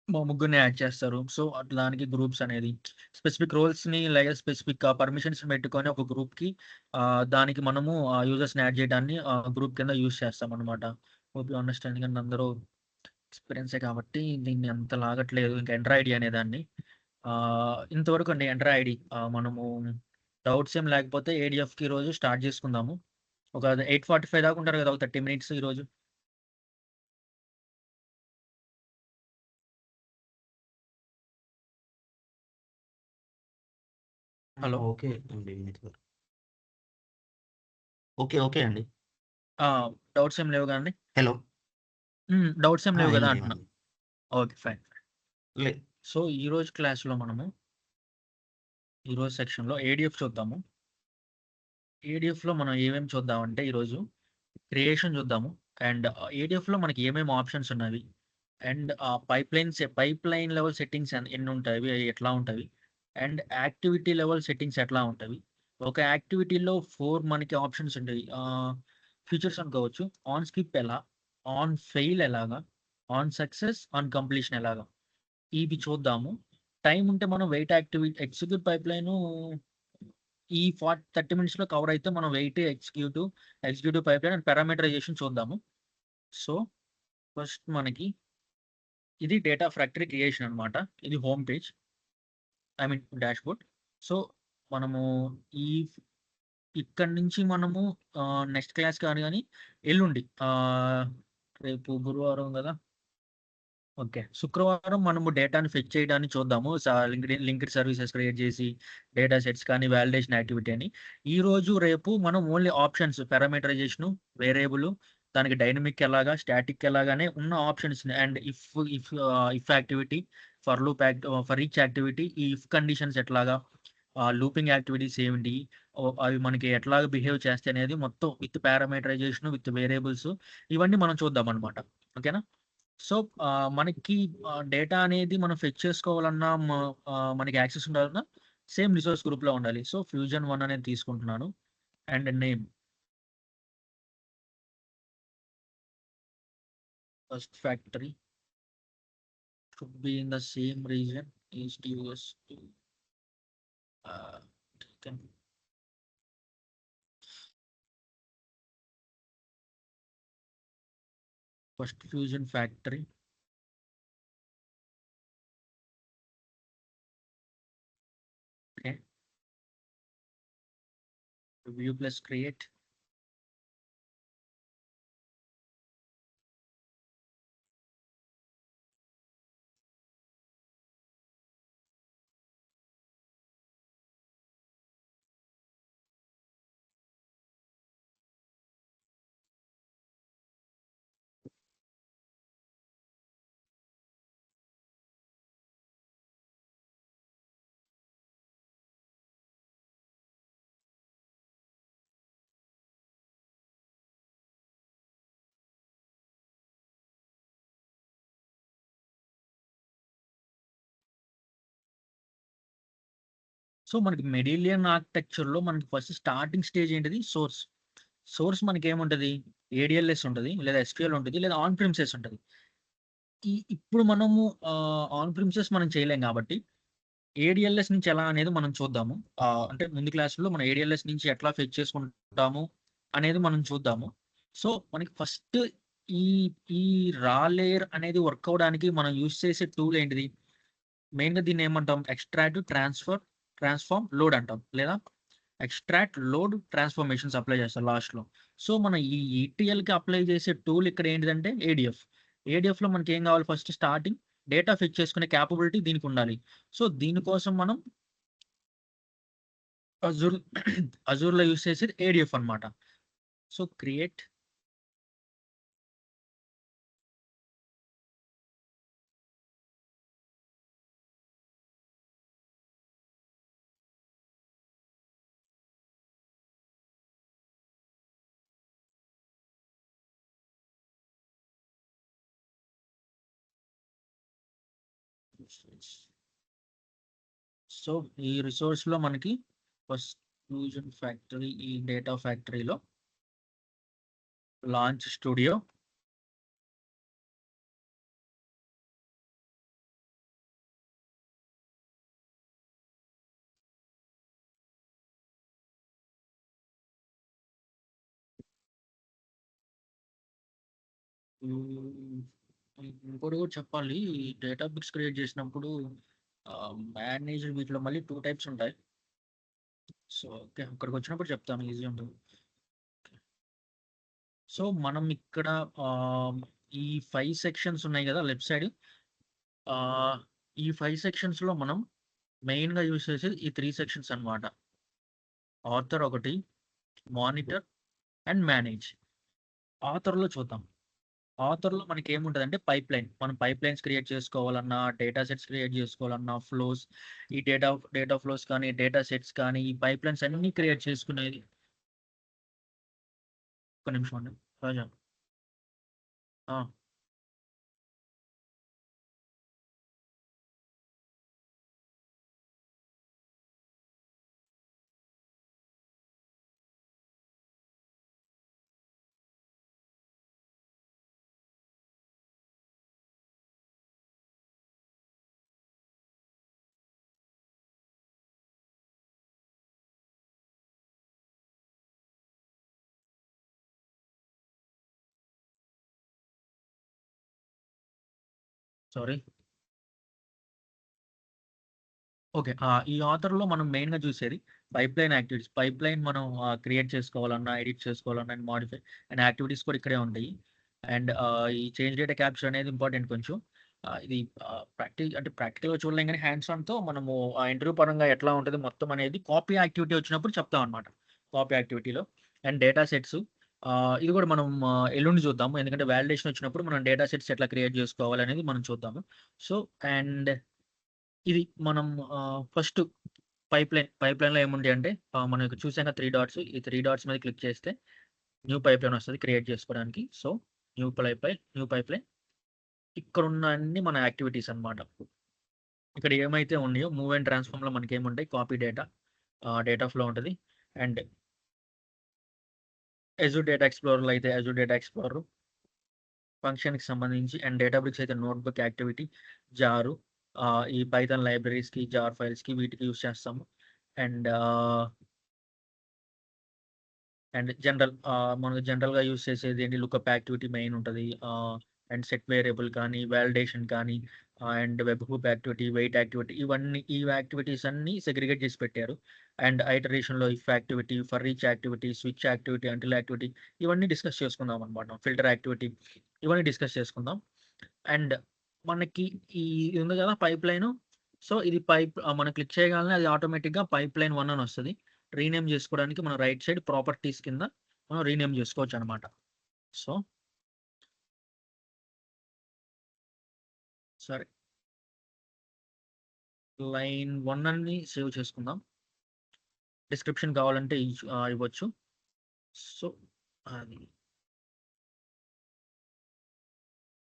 మా ముగ్గురిని యాడ్ చేస్తారు. సో, దానికి గ్రూప్స్ అనేది. స్పెసిఫిక్ రోల్స్‌ని లేదా స్పెసిఫిక్ పర్మిషన్స్‌ని పెట్టుకొని ఒక గ్రూప్‌కి దానికి మనము యూజర్స్‌ని యాడ్ చేయడాన్ని గ్రూప్ కింద యూజ్ చేస్తామనమాట. హోప్ యూ అండర్‌స్టాండింగ్ అండ్ అందరూ ఎక్స్‌పీరియన్సే కాబట్టి దీన్ని అంత లాగట్లేదు. ఇంకా ఎంటర్ ఐడీ అనేదాన్ని. ఇంతవరకు అండి ఎంటర్ ఐడి. మనము డౌట్స్ ఏం లేకపోతే ఏడీఎఫ్‌కి ఈరోజు స్టార్ట్ చేసుకుందాము. ఒక 8:45 దాకా ఉంటారు కదా! ఒక 30 మినిట్స్ ఈరోజు. హలో! ఓకే అండి. ఓకే. ఓకే అండి. ఆ! డౌట్స్ ఏం లేవు కదండీ? హలో! డౌట్స్ ఏం లేవు ఏం కదా అంటున్నా. లేవండి. ఓకే. ఫైన్. లే సో, ఈరోజు క్లాస్‌లో మనము ఈరోజు సెక్షన్‌లో ఏడీఎఫ్ చూద్దాము. ఏడీఎఫ్‌లో మనం ఏమేమి చూద్దామంటే ఈరోజు క్రియేషన్ చూద్దాము. అండ్ ఏడీఎఫ్‌లో మనకి ఏమేమి ఆప్షన్స్ ఉన్నవి. అండ్ పైప్‌లైన్ లెవెల్ సెట్టింగ్స్ ఎన్నుంటాయి? అవి ఎట్లా ఉంటవి? అండ్ యాక్టివిటీ లెవెల్ సెట్టింగ్స్ ఎట్లా ఉంటవి? ఒక యాక్టివిటీలో 4 మనకి ఆప్షన్స్ ఉంటాయి. ఫీచర్స్ అనుకోవచ్చు. ఆన్ స్కిప్ ఎలా? ఆన్ ఫెయిల్ ఎలాగా? ఆన్ సక్సెస్, ఆన్ కంప్లీషన్ ఎలాగా? ఇవి చూద్దాము. టైమ్ ఉంటే మనం ఎగ్జిక్యూట్ పైప్‌లైను ఈ 30 మినిట్స్‌లో కవర్ అయితే మనం ఎగ్జిక్యూటివ్ పైప్‌లైన్ అండ్ పారామీటరైజేషన్ చూద్దాము. సో, ఫస్ట్ మనకి ఇది డేటా ఫ్యాక్టరీ క్రియేషన్ అన్నమాట. ఇది home page. I mean dashboard. So, మనము ఈ ఇక్కడి నుంచి మనము నెక్స్ట్ క్లాస్ గాని ఎల్లుండి రేపు గురువారం గదా! ఓకే. శుక్రవారం మనము డేటాని ఫెచ్ చేయడాన్ని చూద్దాము. లింక్డ్ సర్వీసెస్ క్రియేట్ చేసి, డేటా సెట్స్ కానీ, వాలిడేషన్ యాక్టివిటీ అని. ఈరోజు, రేపు మనం ఓన్లీ ఆప్షన్స్ పారామీటరైజేషను, వేరియబులు, దానికి డైనమిక్ ఎలాగా, స్టాటిక్ ఎలాగానే ఉన్న ఆప్షన్స్‌ని and if activity, for each activity ఈ ఇఫ్ కండిషన్స్ ఎట్లాగా, లూపింగ్ యాక్టివిటీస్ ఏమిటి, అవి మనకి ఎట్లాగా బిహేవ్ చేస్తాయనేది మొత్తం విత్ పారామీటరైజేషన్, విత్ వేరియబుల్స్ ఇవన్నీ మనం చూద్దామనమాట. ఓకేనా? సో, మనకి డేటా అనేది మనం ఫెచ్ చేసుకోవాలన్నా, మనకి యాక్సెస్ ఉండాలన్నా సేమ్ రిసోర్స్ గ్రూప్‌లో ఉండాలి. సో, ఫ్యూజన్ 1 అనేది తీసుకుంటున్నాను. And name first factory should be in the same region east US two ah, can first fusion factory. Okay. View plus create. So, మనకి మెడిలియన్ ఆర్కిటెక్చర్‌లో మనకి ఫస్ట్ స్టార్టింగ్ స్టేజ్ ఏంటిది? Source. Source మనకేముంటది? ADLS ఉంటది. లేదా SQL ఉంటది. లేదా on premises ఉంటది. ఇప్పుడు మనము ఆన్ ప్రిమిసెస్ మనం చేయలేం గాబట్టి, ఏడీఎల్ఎస్ నుంచి ఎలా అనేది మనం చూద్దాము. అంటే ముందు క్లాస్‌లో మనం ఏడీఎల్ఎస్ నుంచి ఎట్లా ఫెచ్ చేసుకుంటాము అనేది మనం చూద్దాము. సో, మనకి ఫస్ట్ ఈ ఈ లేయర్ అనేది వర్క్ అవ్వడానికి మనం యూజ్ చేసే టూల్ ఏంటిది? మెయిన్‌గా దీన్నేమంటాం? ట్రాన్స్ఫార్మ్, లోడ్ అంటాం. లేదా ఎక్స్ట్రాక్ట్, లోడ్, ట్రాన్స్‌ఫర్మేషన్స్ అప్లై చేస్తాం లాస్ట్‌లో. సో, మనం ఈ ఈటీఎల్‌కి అప్లై చేసే టూల్ ఇక్కడ ఏంటిదంటే ఏడీఎఫ్. ఏడీఎఫ్‌లో మనకేం కావాలి ఫస్ట్ స్టార్టింగ్ డేటా ఫెచ్ చేసుకునే కేపబిలిటీ దీనికుండాలి. సో, దీనికోసం మనం అజూర్ అజూర్‌లో యూజ్ చేసేది ఏడీఎఫ్ అన్నమాట. సో, క్రియేట్ సో, ఈ రిసోర్స్‌లో మనకి ఫస్ట్ ఫ్యూజన్ ఫ్యాక్టరీ ఈ డేటా ఫ్యాక్టరీలో లాంచ్ స్టూడియో. ఇంకోటి కూడా చెప్పాలి. డేటాబేస్ క్రియేట్ చేసినప్పుడు మేనేజ్డ్ వీటిలో మళ్ళీ 2 టైప్స్ ఉంటాయి. So, okay. అక్కడికొచ్చినప్పుడు చెప్తాను ఈజీ ఉంటుంది. సో, మనం ఇక్కడ ఈ 5 సెక్షన్స్ ఉన్నాయి గదా! Left side. ఆహ్, ఈ 5 సెక్షన్స్‌లో మనం మెయిన్‌గా యూజ్ చేసేది ఈ 3 సెక్షన్స్ అన్నమాట. ఆథర్ ఒకటి, మానిటర్ అండ్ మేనేజ్. ఆథర్‌లో చూద్దాం. ఆథర్‌లో మనకేముంటదంటే పైప్‌లైన్. మనం పైప్‌లైన్స్ క్రియేట్ చేసుకోవాలన్నా, డేటా సెట్స్ క్రియేట్ చేసుకోవాలన్నా, ఫ్లోస్ ఈ డేటా ఫ్లోస్ కానీ, డేటా సెట్స్ కానీ, ఈ పైప్‌లైన్స్ అన్నీ క్రియేట్ చేసుకునేది. ఒక్క నిమిషం అండి. రాజా. ఆ! సారీ. ఓకే. ఈ ఆథర్‌లో మనం మెయిన్‌గా చూసేది పైప్‌లైన్ యాక్టివిటీస్. పైప్‌లైన్ మనం క్రియేట్ చేసుకోవాలన్నా, ఎడిట్ చేసుకోవాలన్నా అండ్ మోడిఫై అండ్ యాక్టివిటీస్ కూడా ఇక్కడే ఉంటాయి. అండ్ ఈ చేంజ్ డేటా క్యాప్చర్ అనేది ఇంపార్టెంట్ కొంచెం. ఇది అంటే ప్రాక్టికల్‌గా చూడలేం గానీ హ్యాండ్స్ ఆన్‌తో మనము ఇంటర్వ్యూ పరంగా ఎట్లా ఉంటది మొత్తం అనేది కాపీ యాక్టివిటీ వచ్చినప్పుడు చెప్తామనమాట. కాపీ యాక్టివిటీలో అండ్ డేటా సెట్స్. ఇది కూడా మనం ఎల్లుండి చూద్దాము. ఎందుకంటే వాలిడేషన్ వచ్చినప్పుడు మనం డేటా సెట్స్ ఎట్లా క్రియేట్ చేసుకోవాలనేది మనం చూద్దాము. సో, అండ్ ఇది మనం ఫస్ట్ పైప్‌లైన్‌లో ఏముంటాయంటే మనం ఇక్కడ చూసాం కదా 3 డాట్స్. ఈ 3 డాట్స్ మీద క్లిక్ చేస్తే న్యూ పైప్‌లైన్ వస్తది క్రియేట్ చేసుకోవడానికి. సో, న్యూ పైప్‌లైన్ ఇక్కడున్న అన్ని మన యాక్టివిటీస్ అన్నమాట. ఇక్కడ ఏమైతే ఉన్నాయో మూవ్ అండ్ ట్రాన్స్‌ఫార్మ్‌లో మనకేముంటాయి కాపీ డేటా, డేటా ఫ్లో ఉంటది. అండ్ అజూర్ డేటా ఎక్స్‌ప్లోరర్‌లో అయితే అజూర్ డేటా ఎక్స్‌ప్లోరర్ ఫంక్షన్‌కి సంబంధించి అండ్ డేటాబ్రిక్స్ అయితే నోట్‌బుక్ యాక్టివిటీ, జారు ఈ పైథాన్ లైబ్రరీస్‌కి, జార్ ఫైల్స్‌కి వీటికి యూజ్ చేస్తాము. అండ్ మనకు జనరల్‌గా యూజ్ చేసేదేంటి లుకప్ యాక్టివిటీ మెయిన్ ఉంటది. అండ్ సెట్ వేరియబుల్ కానీ, వాలిడేషన్ కానీ, and web hook activity, wait activity ఈ యాక్టివిటీస్ అన్నీ సెగ్రిగేట్ చేసి పెట్టారు. అండ్ ఐటరేషన్‌లో if activity, for each activity, switch activity, until activity ఇవన్నీ డిస్కస్ చేసుకుందాం అనమాట. ఫిల్టర్ యాక్టివిటీ ఇవన్నీ డిస్కస్ చేసుకుందాం. అండ్ మనకి ఇది ఉంది కదా పైప్‌లైను. సో, ఇది మనం క్లిక్ చేయగానే అది ఆటోమేటిక్‌గా పైప్‌లైన్ 1 అని వస్తది. రీనేమ్ జేసుకోవడానికి మనం రైట్ సైడ్ ప్రాపర్టీస్ కింద మనం రీనేమ్ జేసుకోవచ్చనమాట. సో, సరే. లైన్ 1 అని సేవ్ చేసుకుందాం. డిస్క్రిప్షన్ కావాలంటే ఇవ్వచ్చు. సో, అది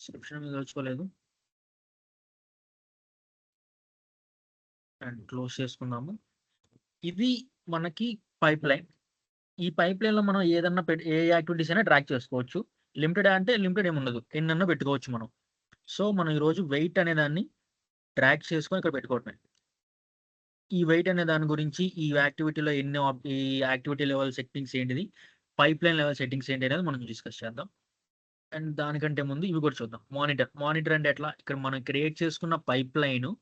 డిస్క్రిప్షన్ మీద దోచుకోలేదు. అండ్ క్లోజ్ చేసుకుందాము. ఇది మనకి పైప్‌లైన్. ఈ పైప్‌లైన్‌లో మనం ఏదన్నా ఏ యాక్టివిటీస్ అయినా ట్రాక్ చేసుకోవచ్చు. లిమిటెడా అంటే లిమిటెడ్ ఏముండదు. ఎన్నన్నా పెట్టుకోవచ్చు మనం. సో, మనం ఈరోజు వెయిట్ అనే దాన్ని ట్రాక్ చేసుకొని ఇక్కడ పెట్టుకోవటమే. ఈ వెయిట్ అనే దాని గురించి ఈ యాక్టివిటీలో ఈ యాక్టివిటీ లెవెల్ సెట్టింగ్స్ ఏంటిది? పైప్‌లైన్ లెవెల్ సెట్టింగ్స్ ఏంటి అనేది మనం డిస్కస్ చేద్దాం. అండ్ దానికంటే ముందు ఇవి కూడా చూద్దాం. మానిటర్. మానిటర్ అంటే ఎట్లా? ఇక్కడ మనం క్రియేట్ చేసుకున్న పైప్‌లైను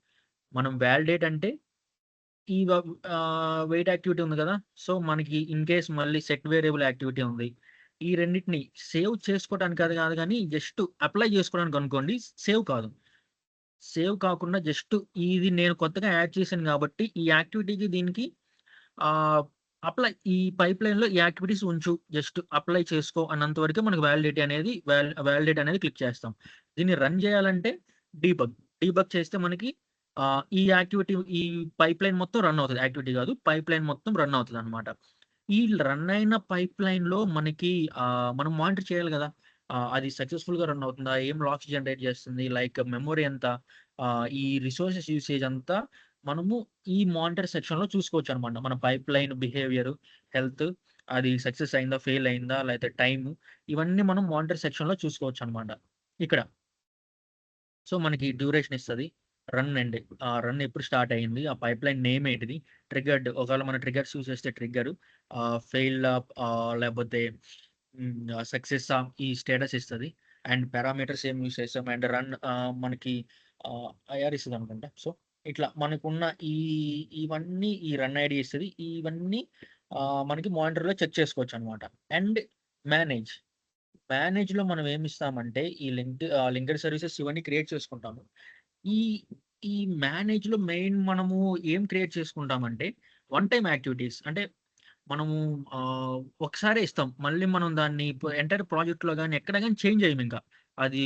మనం వాలిడేట్ అంటే ఈ వెయిట్ యాక్టివిటీ ఉంది కదా! సో, మనకి ఇన్ కేస్ మళ్ళీ సెట్ వేరియబుల్ యాక్టివిటీ ఉంది. ఈ రెండిటిని సేవ్ చేసుకోవడానికి అది కాదు గానీ జస్ట్ అప్లై చేసుకోవడానికి అనుకోండి. సేవ్ కాదు. సేవ్ కాకుండా జస్ట్ ఇది నేను కొత్తగా యాడ్ చేశాను గాబట్టి, ఈ యాక్టివిటీకి దీనికి ఆహ్, ఈ పైప్‌లైన్‌లో ఈ యాక్టివిటీస్ ఉంచు. జస్ట్ అప్లై చేసుకో అన్నంత వరకే మనకు వాలిడేట్ అనేది క్లిక్ చేస్తాం. దీన్ని రన్ చేయాలంటే డీబగ్. డీబగ్ చేస్తే మనకి ఈ పైప్‌లైన్ మొత్తం రన్ అవుతది. యాక్టివిటీ కాదు. పైప్‌లైన్ మొత్తం రన్ అవుతదనమాట. ఈ రన్ అయిన పైప్‌లైన్‌లో మనకి మనం మానిటర్ చేయాలి గదా! అది సక్సెస్‌ఫుల్‌గా రన్ అవుతుందా? ఏం లాగ్స్ జనరేట్ చేస్తుంది? లైక్ మెమరీ ఎంత? ఈ రిసోర్సెస్ యూసేజ్ అంతా మనము ఈ మానిటర్ సెక్షన్‌లో చూసుకోవచ్చనమాట. మన పైప్‌లైన్ బిహేవియర్, హెల్త్ అది సక్సెస్ అయిందా? ఫెయిల్ అయిందా? లేతే టైము ఇవన్నీ మనం మానిటర్ సెక్షన్‌లో చూసుకోవచ్చనమాట. ఇక్కడ. సో, మనకి డ్యూరేషన్ ఇస్తది. రన్ ఎప్పుడు స్టార్ట్ అయింది? ఆ పైప్‌లైన్ నేమ్ ఏంటిది? ఒకవేళ మనం ట్రిగ్గర్స్ యూజ్ చేస్తే ట్రిగ్గరు ఫెయిల్డా లేపోతే సక్సెస్సా? ఈ స్టేటస్ ఇస్తది. అండ్ పారామీటర్స్ ఏం యూజ్ చేసాం అండ్ మనకి ఐఆర్ ఇస్తదనుకుంటా. సో, ఇట్లా మనకున్న ఇవన్నీ ఈ రన్ ఐడి ఇస్తది. ఇవన్నీ మనకి మానిటర్‌లో చెక్ చేసుకోవచ్చనమాట. And manage. మేనేజ్‌లో మనం ఏమిస్తామంటే ఈ లింక్డ్ సర్వీసెస్ ఇవన్నీ క్రియేట్ చేసుకుంటాము. ఈ ఈ మేనేజ్‌లో మెయిన్ మనము ఏం క్రియేట్ చేసుకుంటామంటే వన్ టైమ్ యాక్టివిటీస్. అంటే మనము ఒకసారే ఇస్తాం. మళ్ళీ మనం దాన్ని ఎంటైర్ ప్రాజెక్ట్‌లో గాని ఎక్కడ గాని చేంజ్ చేయమింక. అది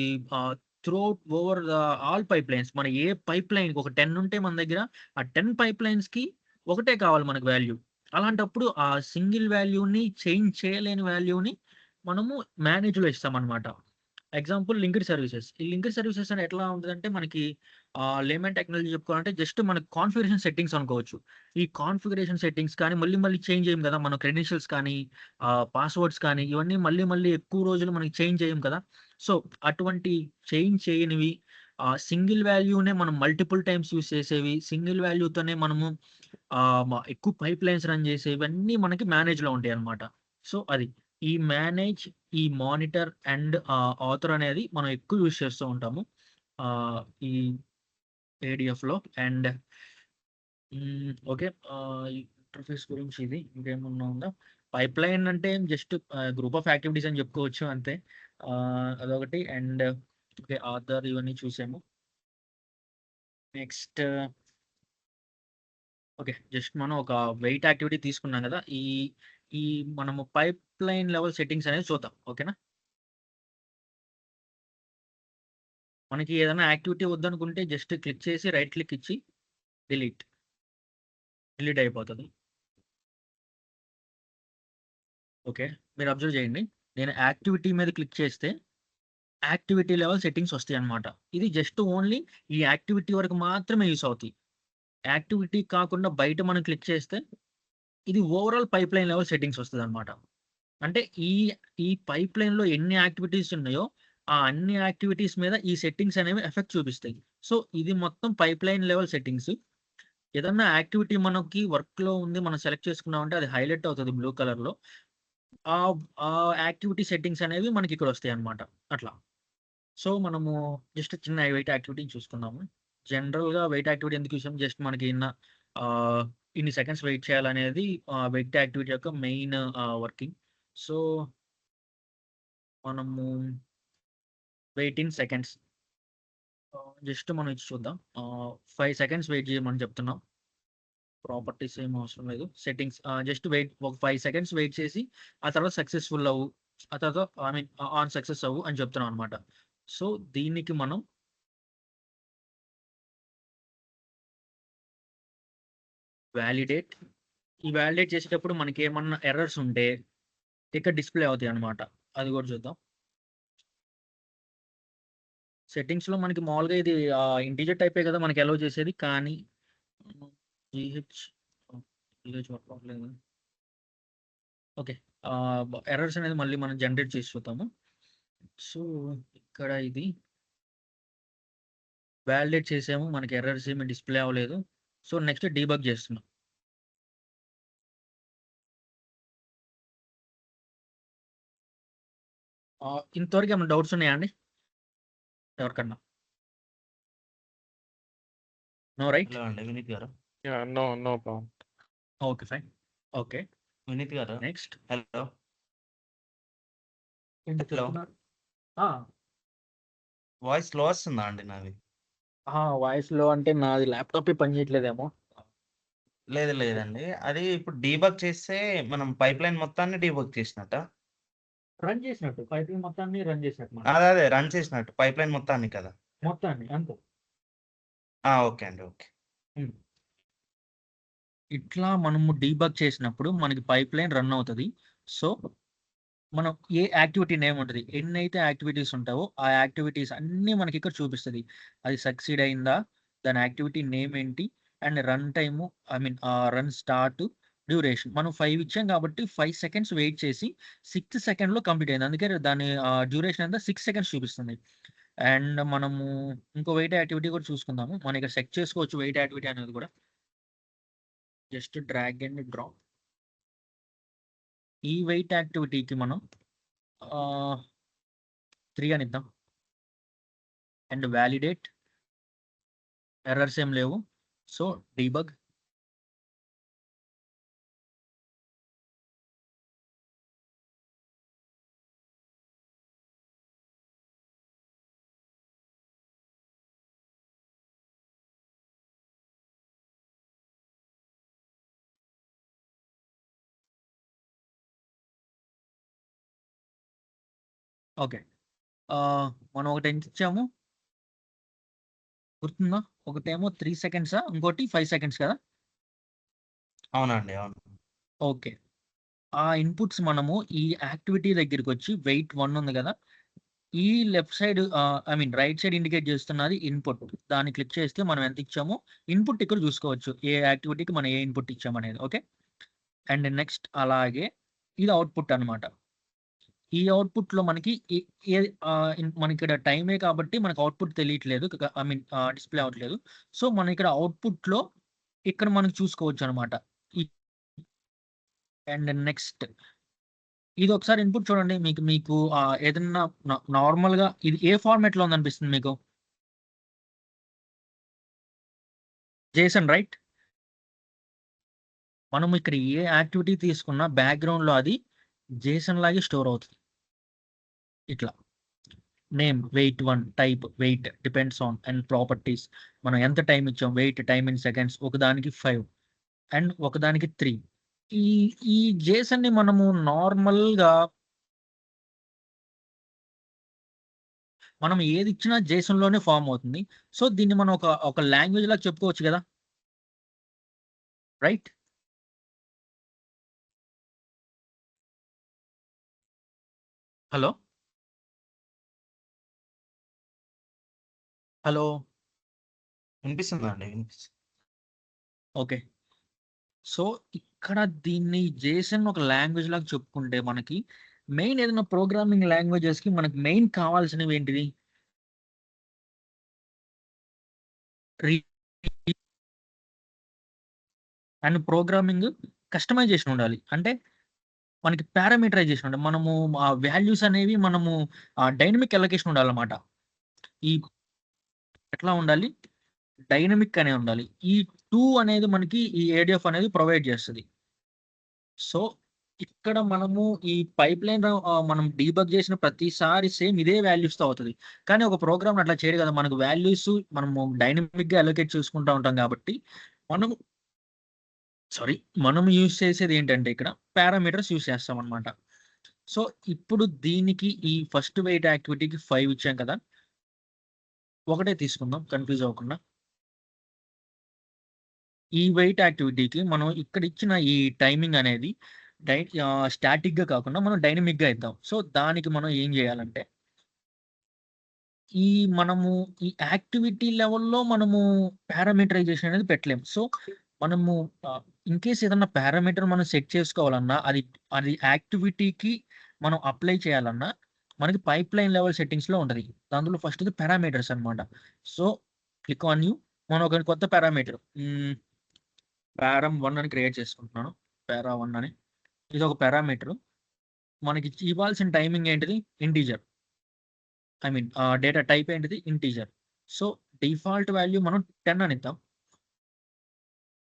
త్రూఅవుట్ ఓవర్ ఆల్ పైప్‌లైన్స్. మన ఏ పైప్‌లైన్‌కి ఒక 10 ఉంటే మన దగ్గర ఆ 10 పైప్‌లైన్స్‌కి ఒకటే కావాలి మనకు వాల్యూ. అలాంటప్పుడు ఆ సింగిల్ వాల్యూని చేంజ్ చేయలేని వాల్యూని మనము మేనేజ్‌లో ఇస్తామనమాట. Example linked services. ఈ లింక్డ్ సర్వీసెస్ అని ఎట్లా ఉంటదంటే మనకి లేమన్ టెక్నాలజీ చెప్పుకోవాలంటే జస్ట్ మనకి కాన్ఫిగరేషన్ సెట్టింగ్స్ అనుకోవచ్చు. ఈ కాన్ఫిగరేషన్ సెట్టింగ్స్ కానీ మళ్ళీ మళ్ళీ చేంజ్ చేయం కదా! మన క్రెడెన్షియల్స్ కానీ, పాస్వర్డ్స్ కానీ ఇవన్నీ మళ్ళీ మళ్ళీ ఎక్కువ రోజులు మనకి చేంజ్ చేయం కదా! సో, అటువంటి చేంజ్ చేయనివి సింగిల్ వాల్యూనే మనం మల్టిపుల్ టైమ్స్ యూజ్ చేసేవి, సింగిల్ వాల్యూతోనే మనము ఎక్కువ పైప్‌లైన్స్ రన్ చేసేవన్నీ మనకి మేనేజ్‌లో ఉంటాయన్నమాట. సో, అది. ఈ మేనేజ్, ఈ మానిటర్ అండ్ ఆథర్ అనేది మనం ఎక్కువ యూజ్ చేస్తూ ఉంటాము. ఈ ఏడీఎఫ్‌లో అండ్ ఓకే. ఇంటర్ఫేస్ గురించి ఇది. ఇంకేమన్నా ఉందా? పైప్‌లైన్ అంటే జస్ట్ గ్రూప్ ఆఫ్ యాక్టివిటీస్ అని చెప్పుకోవచ్చు అంతే. అదొకటి అండ్ ఓకే. ఆథర్ ఇవన్నీ చూసాము. Next okay. జస్ట్ మనం ఒక వెయిట్ యాక్టివిటీ తీసుకున్నాం గదా! ఈ మనము పైప్‌లైన్ లెవెల్ సెట్టింగ్స్ అనేది చూద్దాం. ఓకేనా? మనకి ఏదైనా యాక్టివిటీ వద్దనుకుంటే జస్ట్ క్లిక్ చేసి రైట్ క్లిక్ ఇచ్చి డిలీట్. డిలీట్ అయిపోతది. ఓకే. మీరు అబ్జర్వ్ చేయండి. నేను యాక్టివిటీ మీద క్లిక్ చేస్తే యాక్టివిటీ లెవెల్ సెట్టింగ్స్ వస్తాయన్నమాట. ఇది జస్ట్ ఓన్లీ ఈ యాక్టివిటీ వరకు మాత్రమే యూజ్ అవుతాయి. యాక్టివిటీ కాకుండా బయట మనం క్లిక్ చేస్తే ఇది ఓవరాల్ పైప్‌లైన్ లెవెల్ సెట్టింగ్స్ వస్తదన్నమాట. అంటే ఈ పైప్‌లైన్‌లో ఎన్ని యాక్టివిటీస్ ఉన్నాయో, ఆ అన్ని యాక్టివిటీస్ మీద ఈ సెట్టింగ్స్ అనేవి ఎఫెక్ట్ చూపిస్తాయి. సో, ఇది మొత్తం పైప్‌లైన్ లెవెల్ సెట్టింగ్స్. ఏదన్నా యాక్టివిటీ మనకి వర్క్‌లో ఉంది. మనం సెలెక్ట్ చేసుకున్నామంటే అది హైలైట్ అవుతది బ్లూ కలర్‌లో. ఆ యాక్టివిటీ సెట్టింగ్స్ అనేవి మనకిక్కడొస్తాయన్నమాట. అట్లా. సో, మనము జస్ట్ చిన్న వెయిట్ యాక్టివిటీని చూసుకుందాము. జనరల్‌గా వెయిట్ యాక్టివిటీ ఎందుకు చూసాం? జస్ట్ మనకి ఆహ్, ఇన్ని సెకండ్స్ వెయిట్ చేయాలనేది వెయిట్ యాక్టివిటీ యొక్క మెయిన్ వర్కింగ్. సో, మనము వెయిట్ ఇన్ సెకండ్స్. జస్ట్ మనం ఇది చూద్దాం. 5 సెకండ్స్ వెయిట్ చేయమని చెప్తున్నాం. ప్రాపర్టీస్ ఏమి అవసరం లేదు. సెట్టింగ్స్ జస్ట్ వెయిట్ ఒక 5 సెకండ్స్ వెయిట్ చేసి, ఆ తర్వాత సక్సెస్‌ఫుల్ అవ్వు. ఆ తర్వాత ఐ మీన్ ఆన్ సక్సెస్ అవ్వు అని చెప్తున్నాం అనమాట. సో, దీనికి మనం వాలిడేట్. ఈ వాలిడేట్ చేసేటప్పుడు మనకేమన్నా ఎర్రర్స్ ఉంటే ఇక్కడ డిస్‌ప్లే అవుతాయన్నమాట. అది కూడా చూద్దాం. సెట్టింగ్స్‌లో మనకి మామూలుగా ఇది ఇంటిజర్ టైపే కదా! మనకి అలౌ చేసేది. కానీ జీహెచ్ జీహెచ్ వర్క్ అవ్వట్లేదు. ఓకే. ఎర్రర్స్ అనేది మళ్ళీ మనం జనరేట్ చేసి చూద్దాము. సో, ఇక్కడ ఇది వాలిడేట్ చేసాము. మనకి ఎర్రర్స్ ఏమి డిస్‌ప్లే అవ్వలేదు. సో, నెక్స్ట్ డీబగ్ చేస్తున్నాం. ఇంతవరకు ఏమైనా డౌట్స్ ఉన్నాయా అండి? ఎవరికన్నా? No right? హలో అండి వినీత్ గారు. Yeah, no problem. Okay. Fine. Okay. Vineet గారు. నెక్స్ట్. హలో. ఏంటి హలో. చెప్తున్నారు? ఆ! వాయిస్ స్లో వస్తుందా అండి నాది? వాయిస్‌లో అంటే నాది ల్యాప్‌టాపే పని చేయట్లేదేమో. లేదండి. అది ఇప్పుడు డీబగ్ చేస్తే మనం పైప్‌లైన్ మొత్తాన్ని డీబగ్ చేసినట్టా? రన్ చేసినట్టు. పైప్‌లైన్ మొత్తాన్ని రన్ చేసినట్టు మనం. అదే రన్ చేసినట్టు పైప్‌లైన్ మొత్తాన్ని కదా! మొత్తాన్ని అంతే. ఓకే అండి. ఓకే. హ్మ్. ఇట్లా మనము డీబగ్ చేసినప్పుడు మనకి పైప్‌లైన్ రన్ అవుతది. సో, మనం ఏ యాక్టివిటీ నేమ్ ఉంటది. ఎన్నైతే యాక్టివిటీస్ ఉంటావో, ఆ యాక్టివిటీస్ అన్నీ మనకిక్కడ చూపిస్తది. అది సక్సీడ్ అయిందా? దాని యాక్టివిటీ నేమ్ ఏంటి? And run time I mean run start, duration. మనం 5 ఇచ్చాం కాబట్టి 5 సెకండ్స్ వెయిట్ చేసి, 6థ్ సెకండ్‌లో కంప్లీట్ అయింది. అందుకే దాని డ్యూరేషన్ ఎంత 6 సెకండ్స్ చూపిస్తుంది. అండ్ మనము ఇంకో వెయిట్ యాక్టివిటీ కూడా చూసుకుందాము. మనం ఇక్కడ సెట్ చేసుకోవచ్చు వెయిట్ యాక్టివిటీ అనేది కూడా. Just drag and drop. ఈ వెయిట్ యాక్టివిటీకి మనం 3 అని ఇద్దాం. And validate. ఎర్రర్స్ ఏం లేవు. So debug. ఓకే. మనం ఒకటి ఎంత ఇచ్చాము గుర్తుందా? ఒకటేమో 3 సెకండ్సా? ఇంకోటి 5 సెకండ్స్ కదా? అవునండి. అవును. ఓకే. ఆ ఇన్‌పుట్స్ మనము ఈ యాక్టివిటీ దగ్గరికొచ్చి వెయిట్ 1 ఉంది గదా! ఈ left side I mean right side indicate చేస్తున్నది ఇన్‌పుట్. దాన్ని క్లిక్ చేస్తే మనం ఎంత ఇచ్చామో ఇన్‌పుట్ ఇక్కడ చూసుకోవచ్చు. ఏ యాక్టివిటీకి మనం ఏ ఇన్‌పుట్ ఇచ్చామనేది. ఓకే. అండ్ నెక్స్ట్ అలాగే ఇది అవుట్‌పుట్ అన్నమాట. ఈ అవుట్‌పుట్‌లో మనకి ఏది మనకిక్కడ టైమే కాబట్టి మనకు అవుట్‌పుట్ తెలియట్లేదు. ఐ మీన్ డిస్‌ప్లే అవ్వట్లేదు. సో, మనం ఇక్కడ అవుట్‌పుట్‌లో ఇక్కడ మనం చూసుకోవచ్చనమాట. ఈ అండ్ నెక్స్ట్ ఇదొకసారి ఇన్‌పుట్ చూడండి. మీకు మీకు ఏదన్నా నార్మల్‌గా ఇది ఏ ఫార్మాట్‌లో ఉందనిపిస్తుంది మీకు? Jason right? మనం ఇక్కడ ఏ యాక్టివిటీ తీసుకున్నా బ్యాక్‌గ్రౌండ్‌లో అది జేసన్ లాగే స్టోర్ అవుతది. ఇట్లా. Name, wait 1, type, wait, depends on and properties. మనం ఎంత టైమ్ ఇచ్చాం, వెయిట్, టైమ్ ఇన్ సెకండ్స్ ఒకదానికి 5 అండ్ ఒకదానికి 3. ఈ ఈ జేసన్‌ని మనము నార్మల్‌గా మనం ఏదిచ్చినా జేసన్‌లోనే ఫార్మ్ అవుతుంది. సో, దీన్ని మనం ఒక లాంగ్వేజ్ లాగా చెప్పుకోవచ్చు గదా! రైట్? హలో? హలో? వినిపిస్తుందండి. వినిపిస్తుంది. ఓకే. సో, ఇక్కడ దీన్ని జేసన్ ఒక లాంగ్వేజ్ లాగా చెప్పుకుంటే మనకి మెయిన్ ఏదైనా ప్రోగ్రామింగ్ లాంగ్వేజెస్‌కి మనకు మెయిన్ కావాల్సినవి ఏంటిది? రీ అండ్ ప్రోగ్రామింగ్ కస్టమైజేషన్ ఉండాలి. అంటే మనకి పారామీటరైజేషన్ ఉండాలి. మనము వాల్యూస్ అనేవి మనము డైనమిక్ అలొకేషన్ ఉండాలన్నమాట. ఈ ఎట్లా ఉండాలి? డైనమిక్ అనే ఉండాలి. ఈ 2 అనేది మనకి ఈ ఏడీఎఫ్ అనేది ప్రొవైడ్ చేస్తది. సో, ఇక్కడ మనము ఈ పైప్‌లైన్ మనం డీబగ్ చేసిన ప్రతిసారి సేమ్ ఇదే వాల్యూస్‌తో అవుతది. కానీ ఒక ప్రోగ్రామ్‌ని అట్లా చేయడు కదా! మనకు వాల్యూస్ మనము డైనమిక్‌గా అలొకేట్ చేసుకుంటా ఉంటాం కాబట్టి, మనము సారీ. మనం యూజ్ చేసేది ఏంటంటే ఇక్కడ పారామీటర్స్ యూజ్ చేస్తామనమాట. సో, ఇప్పుడు దీనికి ఈ ఫస్ట్ వెయిట్ యాక్టివిటీకి 5 ఇచ్చాం కదా! ఒకటే తీసుకుందాం కన్‌ఫ్యూజ్ అవ్వకుండా. ఈ వెయిట్ యాక్టివిటీకి మనం ఇక్కడ ఇచ్చిన ఈ టైమింగ్ అనేది స్టాటిక్‌గా కాకుండా మనం డైనమిక్‌గా ఇద్దాం. సో, దానికి మనం ఏం చేయాలంటే, ఈ మనము ఈ యాక్టివిటీ లెవెల్‌లో మనము పారామీటరైజేషన్ అనేది పెట్టలేము. సో, మనము ఇన్‌కేస్ ఏదన్నా పారామీటర్ మనం సెట్ చేసుకోవాలన్నా, అది అది యాక్టివిటీకి మనం అప్లై చేయాలన్నా, మనకి పైప్‌లైన్ లెవెల్ సెట్టింగ్స్‌లో ఉంటది. అందులో ఫస్ట్‌ది పారామీటర్స్ అన్నమాట. So, click on new. మనం ఒక కొత్త పారామీటర్ పారమ్1 అని క్రియేట్ చేసుకుంటున్నాను. పారా1 అని. ఇదొక పారామీటరు. మనకి ఇవ్వాల్సిన టైమింగ్ ఏంటిది? Integer. I mean data type ఏంటిది? ఇంటిజర్. సో, డిఫాల్ట్ వాల్యూ మనం 10 అనిద్దాం.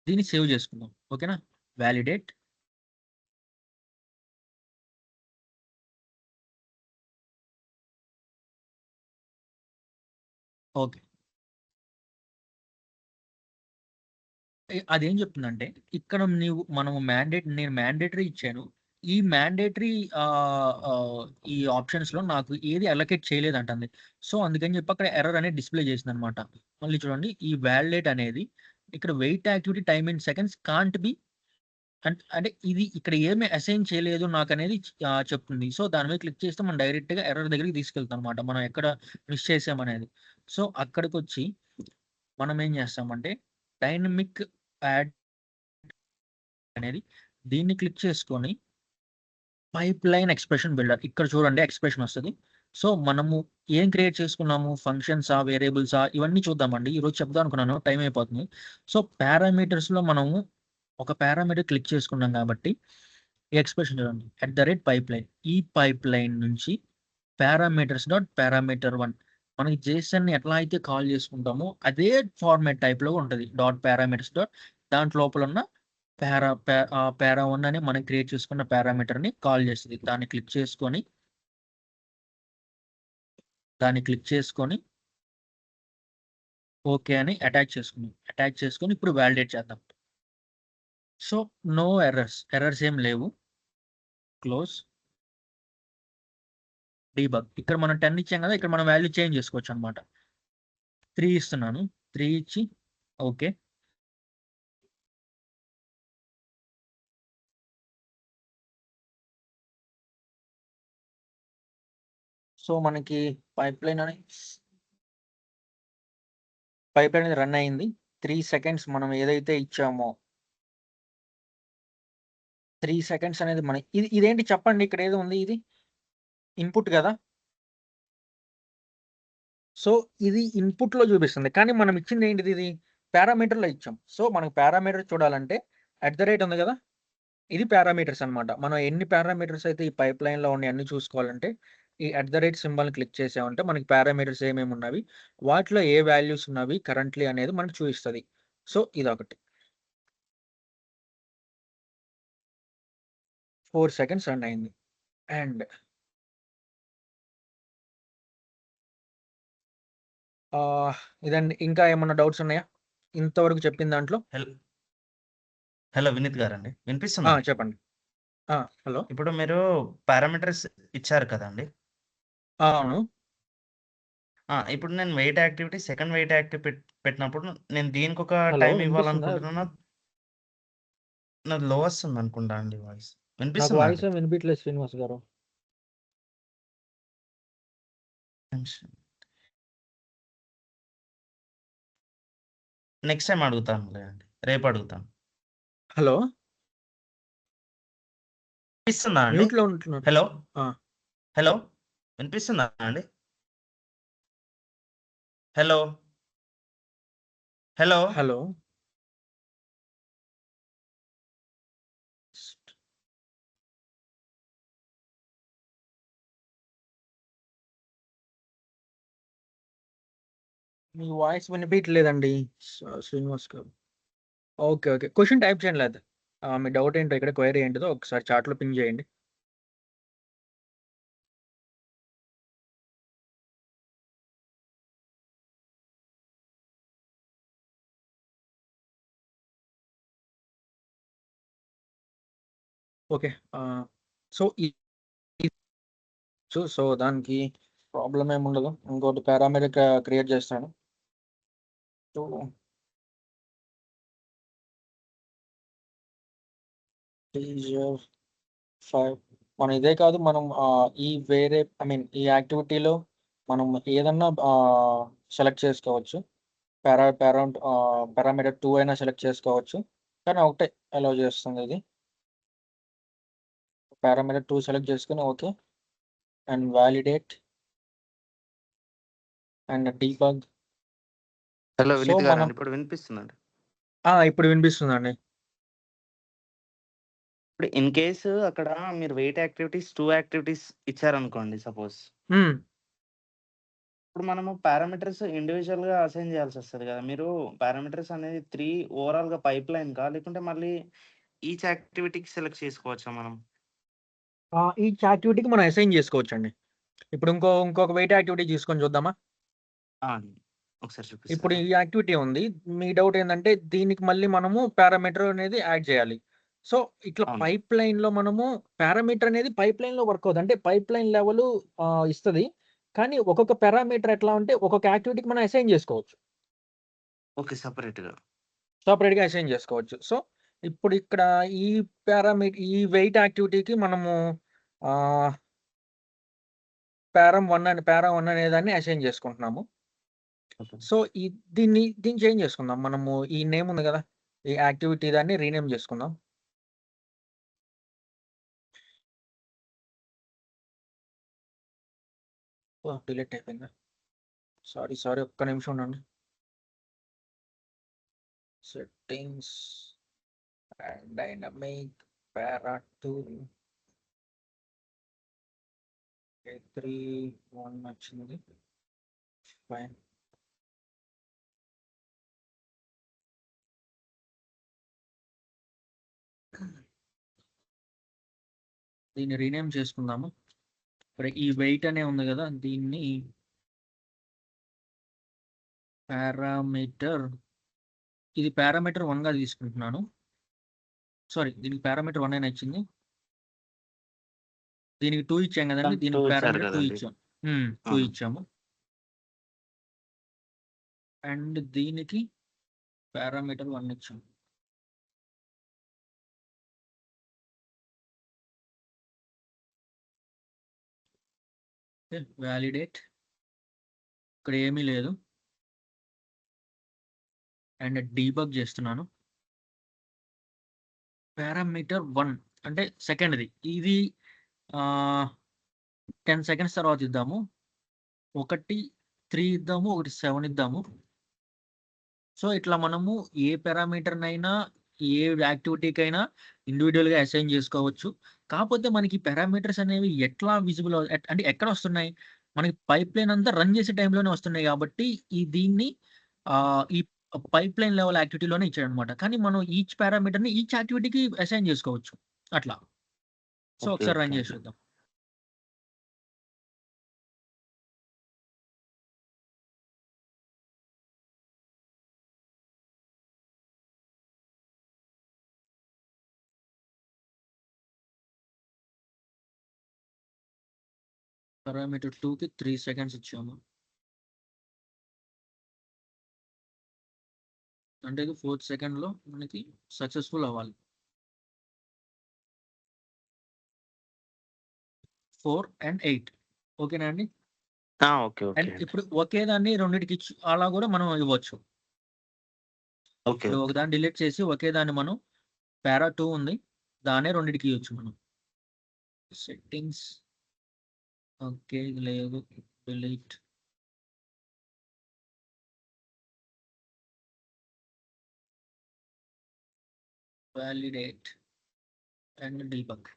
దీన్ని సేవ్ చేసుకుందాం. ఓకేనా? వాలిడేట్. ఓకే. అదేం చెప్తుందంటే, ఇక్కడ నేను మ్యాండేటరీ ఇచ్చాను. ఈ మ్యాండేటరీ ఆహ్, ఆహ్, ఈ ఆప్షన్స్‌లో నాకు ఏది అలొకేట్ చేయలేదంటంది. సో, అందుకని చెప్పి అక్కడ ఎర్రర్ అనేది డిస్‌ప్లే చేసిందనమాట. మళ్ళీ చూడండి ఈ వాలిడేట్ అనేది ఇక్కడ wait activity time in seconds can't be అంటే ఇది ఇక్కడ ఏమి అసైన్ చేయలేదు నాకనేది చెప్తుంది. సో, దాని మీద క్లిక్ చేస్తే మనం డైరెక్ట్‌గా ఎర్రర్ దగ్గరికి తీసుకెళ్తుందనమాట. మనం ఎక్కడ మిస్ చేసామనేది. సో, అక్కడికొచ్చి మనం ఏం చేస్తామంటే డైనమిక్ యాడ్ అనేది దీన్ని క్లిక్ చేసుకొని పైప్‌లైన్ ఎక్స్‌ప్రెషన్ బిల్డర్ ఇక్కడ చూడండి ఎక్స్‌ప్రెషన్ వస్తది. సో, మనము ఏం క్రియేట్ చేసుకున్నాము? ఫంక్షన్సా? వేరియబుల్సా? ఇవన్నీ చూద్దామండి. ఈరోజు చెప్దాం అనుకున్నాను. టైం అయిపోతుంది. సో, పారామీటర్స్‌లో మనము ఒక పారామీటర్ క్లిక్ చేసుకున్నాం కాబట్టి, ఈ ఎక్స్‌ప్రెషన్ చూడండి. @ పైప్‌లైన్. ఈ పైప్‌లైన్ నుంచి పారామీటర్స్ డాట్ పారామీటర్ 1 మనకి జేసన్‌ని ఎట్లా అయితే కాల్ చేసుకుంటామో అదే ఫార్మాట్ టైప్‌లో ఉంటది. డాట్ పారామీటర్స్ డాట్ దాంట్ లోపల ఉన్న పారా1 అని మనం క్రియేట్ చేసుకున్న పారామీటర్‌ని కాల్ చేస్తది. దాన్ని క్లిక్ చేసుకొని ఓకే అని అటాచ్ చేసుకున్నాం. అటాచ్ చేసుకొని ఇప్పుడు వాలిడేట్ చేద్దాం. సో, నో ఎర్రర్స్ ఏం లేవు. క్లోజ్. డీబగ్. ఇక్కడ మనం 10 ఇచ్చాం కదా! ఇక్కడ మనం వాల్యూ చేంజ్ చేసుకోవచ్చనమాట. 3 ఇస్తున్నాను. 3 ఇచ్చి ఓకే. సో, మనకి పైప్‌లైన్ అనేది రన్ అయింది. 3 సెకండ్స్ మనం ఏదైతే ఇచ్చామో 3 సెకండ్స్ అనేది ఇదేంటి చెప్పండి ఇక్కడేదో ఉంది ఇది? ఇన్‌పుట్ గదా! సో, ఇది ఇన్‌పుట్‌లో చూపిస్తుంది. కానీ మనం ఇచ్చింది ఏంటిది ఇది? పారామీటర్‌లో ఇచ్చాం. సో, మనకు పారామీటర్ చూడాలంటే ఉంది గదా! ఇది పారామీటర్స్ అన్నమాట. మనం ఎన్ని పారామీటర్స్ అయితే ఈ పైప్‌లైన్‌లో ఉన్నాయి అన్నీ చూసుకోవాలంటే ఈ సింబల్‌ని క్లిక్ చేసామంటే మనకి పారామీటర్స్ ఏమేమి ఉన్నవి, వాటిలో ఏ వాల్యూస్ ఉన్నవి కరెంట్‌లీ అనేది మనకు చూయిస్తది. సో, ఇదొకటి. 4 సెకండ్స్ రన్ అయింది. అండ్ ఇదండి. ఇంకా ఏమన్నా డౌట్స్ ఉన్నాయా? ఇంతవరకు చెప్పిన దాంట్లో? హలో వినీత్ గారండి. వినిపిస్తుందా? చెప్పండి. హలో. ఇప్పుడు మీరు పారామీటర్స్ ఇచ్చారు కదండీ! అవును. ఇప్పుడు నేను wait activity, second wait active పెట్టినప్పుడు నేను దీనికొక హలో. టైమ్ వినిపిస్తుందా? ఇవ్వాలనుకుంటున్నాను. నాది లో వస్తుందనుకుంటా అండి వాయిస్. నాకు వినిపిస్తుందా వాయిస్ అండి? ఏమి వినిపియట్లేదు శ్రీనివాస్ గారు. నిమిషం. నెక్స్ట్ టైమ్ అడుగుతానులే అండి. రేపు అడుగుతాను. హలో. వినిపిస్తుందా అండి? మ్యూట్‌లో ఉంటున్నారు. హలో. ఆ! హలో. వినిపిస్తుందా అండి? హలో. హలో. హలో. మీ వాయిస్ వినిపియట్లేదండి శ్రీనివాస్ గారు. ఓకే. క్వెషన్ టైప్ చేయండి లేతే. మీ డౌట్ ఏంటో ఇక్కడ క్వెరీ ఏంటిదో ఒకసారి చాట్‌లో పింగ్ చేయండి. ఓకే. సో, సో, దానికి ప్రాబ్లమ్ ఏముండదు. ఇంకోటి పారామీటర్ క్రియేట్ చేస్తాను. సో, టీజర్ 5 మనం ఇదే కాదు మనం ఈ వేరే ఈ యాక్టివిటీలో మనం ఏదన్నా సెలెక్ట్ చేసుకోవచ్చు. పారామీటర్ 2 అయినా సెలెక్ట్ చేసుకోవచ్చు. కానీ ఒకటే అలౌ చేస్తుంది ఇది. పారామీటర్ 2 సెలెక్ట్ చేసుకొని okay. And validate and debug. Hello so, Vineet మనం గారండి. ఇప్పుడు వినిపిస్తుందండి. ఇప్పుడు వినిపిస్తుందండి. ఇప్పుడు ఇన్ కేస్ అక్కడ మీరు వెయిట్ యాక్టివిటీస్ 2 యాక్టివిటీస్ ఇచ్చారనుకోండి సపోజ్. హ్మ్. ఇప్పుడు మనము పారామీటర్స్ ఇండివిడ్యువల్‌గా అసైన్ చేయాల్సొస్తది గదా! మీరు పారామీటర్స్ అనేది 3 ఓవరాల్‌గా పైప్‌లైన్‌కా? లేకుంటే మళ్ళీ ఈచ్ యాక్టివిటీకి సెలెక్ట్ చేసుకోవచ్చా మనం? ఈచ్ యాక్టివిటీకి మనం అసైన్ చేసుకోవచ్చండి. ఇప్పుడు ఇంకొక వెయిట్ యాక్టివిటీ తీసుకొని చూద్దామా? అండి. ఒకసారి ఇప్పుడు చూపిస్తారా? ఈ యాక్టివిటీ ఉంది. మీ డౌట్ ఏందంటే దీనికి మళ్ళీ మనము పారామీటర్ అనేది యాడ్ చేయాలి. సో, ఇట్లా అవును. పైప్‌లైన్‌లో మనము పారామీటర్ అనేది పైప్‌లైన్‌లో వర్క్ అవుద్ది. అంటే పైప్‌లైన్ లెవెలు ఇస్తది. కానీ ఒక్కొక్క పారామీటర్ ఎట్లా అంటే ఒక్కొక్క యాక్టివిటీకి మనం అసైన్ చేసుకోవచ్చు. ఓకే. సెపరేట్‌గా. సెపరేట్‌గా అసైన్ చేసుకోవచ్చు. సో, ఇప్పుడు ఇక్కడ ఈ ఈ వెయిట్ యాక్టివిటీకి మనము ఆహ్, పారా 1 అనే దాన్ని అసైన్ చేసుకుంటున్నాము. ఓకే. సో, దీన్ని చేంజ్ చేసుకుందాం. మనము ఈ నేమ్ ఉంది గదా! ఈ యాక్టివిటీ దాన్ని రీనేమ్ చేసుకుందాం. డిలీట్ అయిపోయిందా? సారీ. ఒక్క నిమిషం ఉండండి. సెట్టింగ్స్ అండ్ డైనమిక్ పారా 2 3 1 వచ్చింది. ఫైన్. దీన్ని రీనేమ్ చేసుకుందాము. ఇక్కడ ఈ వెయిట్ అనే ఉంది కదా, దీన్ని పారామీటర్, ఇది పారామీటర్ 1గా తీసుకుంటున్నాను. సారీ, దీనికి పారామీటర్ 1 అని వచ్చింది. దీనికి 2 ఇచ్చాం కదండి, టూ దీనికి ఇచ్చారు పారామీటర్ 2 కదండి. ఇచ్చాం. 2 ఇచ్చాము. అండ్ దీనికి పారామీటర్ 1 ఇచ్చాము. వ్యాలిడేట్, ఇక్కడ ఏమీ లేదు. అండ్ డీబగ్ చేస్తున్నాను. పారామీటర్ 1 అంటే సెకండ్ది, ఇది 10 సెకండ్స్ తర్వాత ఇద్దాము. ఒకటి 3 ఇద్దాము, ఒకటి 7 ఇద్దాము. సో ఇట్లా మనము ఏ పారామీటర్నైనా ఏ యాక్టివిటీకైనా ఇండివిజువల్గా అసైన్ చేసుకోవచ్చు. కాకపోతే మనకి పారామీటర్స్ అనేవి ఎట్లా విజిబుల్ అంటే ఎక్కడ వస్తున్నాయి, మనకి పైప్ లైన్ అంతా రన్ చేసే టైంలోనే వస్తున్నాయి కాబట్టి దీన్ని ఈ పైప్ లైన్ లెవెల్ యాక్టివిటీలోనే ఇచ్చాడనమాట. కానీ మనం ఈచ్ పారామీటర్ని ఈచ్ యాక్టివిటీకి అసైన్ చేసుకోవచ్చు అట్లా. So okay. ఒకసారి రన్ ఓకే. చేసి చూద్దాం. పారామీటర్ 2కి 3 సెకండ్స్ ఇచ్చాము. అంటే ఇది 4th సెకండ్లో మనకి సక్సెస్ఫుల్ అవ్వాలి. 4 and 8 ఓకేనా అండి. ఓకే. ఓకే అండ్ అండి. ఇప్పుడు ఒకే దాన్ని రెండింటికి ఇచ్చి అలా కూడా మనం ఇవ్వచ్చు. ఓకే. ఇప్పుడు ఓకే. ఒకదాన్ని డిలీట్ చేసి ఒకే దాన్ని మనం పారా 2 ఉంది, దాన్నే రెండింటికి ఇవ్వచ్చు మనం. సెట్టింగ్స్, ఓకే ఇది లేదు, డిలీట్. Validate and debug.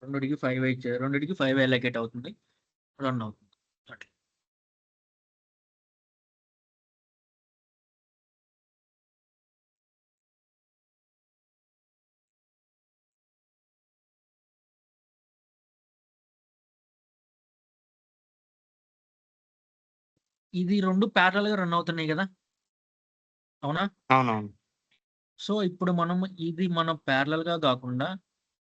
రెండింటికి 5 ఇచ్చారు, రెండింటికి 5 అలొకేట్ అవుతుంది, రన్ అవుతుంది అట్లా. ఇది 2 ప్యారలల్‌గా రన్ అవుతున్నాయి కదా, అవునా? అవునవును. సో ఇప్పుడు మనం ఇది మనం ప్యారలల్‌గా కాకుండా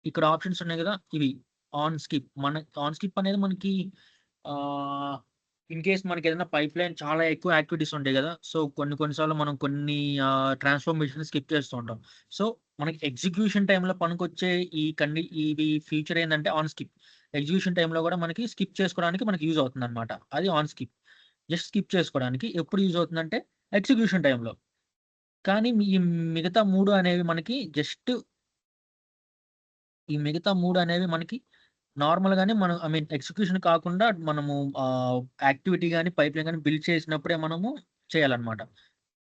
ఇక్కడ ఆప్షన్స్ ఉన్నాయి కదా, ఇవి ఆన్ స్కిప్. మన ఆన్ స్కిప్ అనేది మనకి ఇన్ కేస్ మనకి ఏదైనా పైప్ లైన్ చాలా ఎక్కువ యాక్టివిటీస్ ఉంటాయి కదా, సో కొన్ని సార్లు మనం కొన్ని ట్రాన్స్ఫర్మేషన్ స్కిప్ చేస్తూ ఉంటాం. సో మనకి ఎగ్జిక్యూషన్ టైంలో పనికొచ్చే ఇవి ఫీచర్ ఏంటంటే ఆన్ స్కిప్. ఎగ్జిక్యూషన్ టైంలో కూడా మనకి స్కిప్ చేసుకోవడానికి మనకి యూజ్ అవుతుంది అనమాట. అది ఆన్ స్కిప్. జస్ట్ స్కిప్ చేసుకోవడానికి ఎప్పుడు యూజ్ అవుతుందంటే ఎగ్జిక్యూషన్ టైంలో. కానీ ఈ మిగతా 3 అనేవి మనకి జస్ట్ ఈ మిగతా 3 అనేవి మనకి నార్మల్‌గానే మనం ఐ మీన్ ఎగ్జిక్యూషన్ కాకుండా మనము యాక్టివిటీ గాని, పైప్‌లైన్ గాని బిల్డ్ చేసినప్పుడే మనము చేయాలన్నమాట.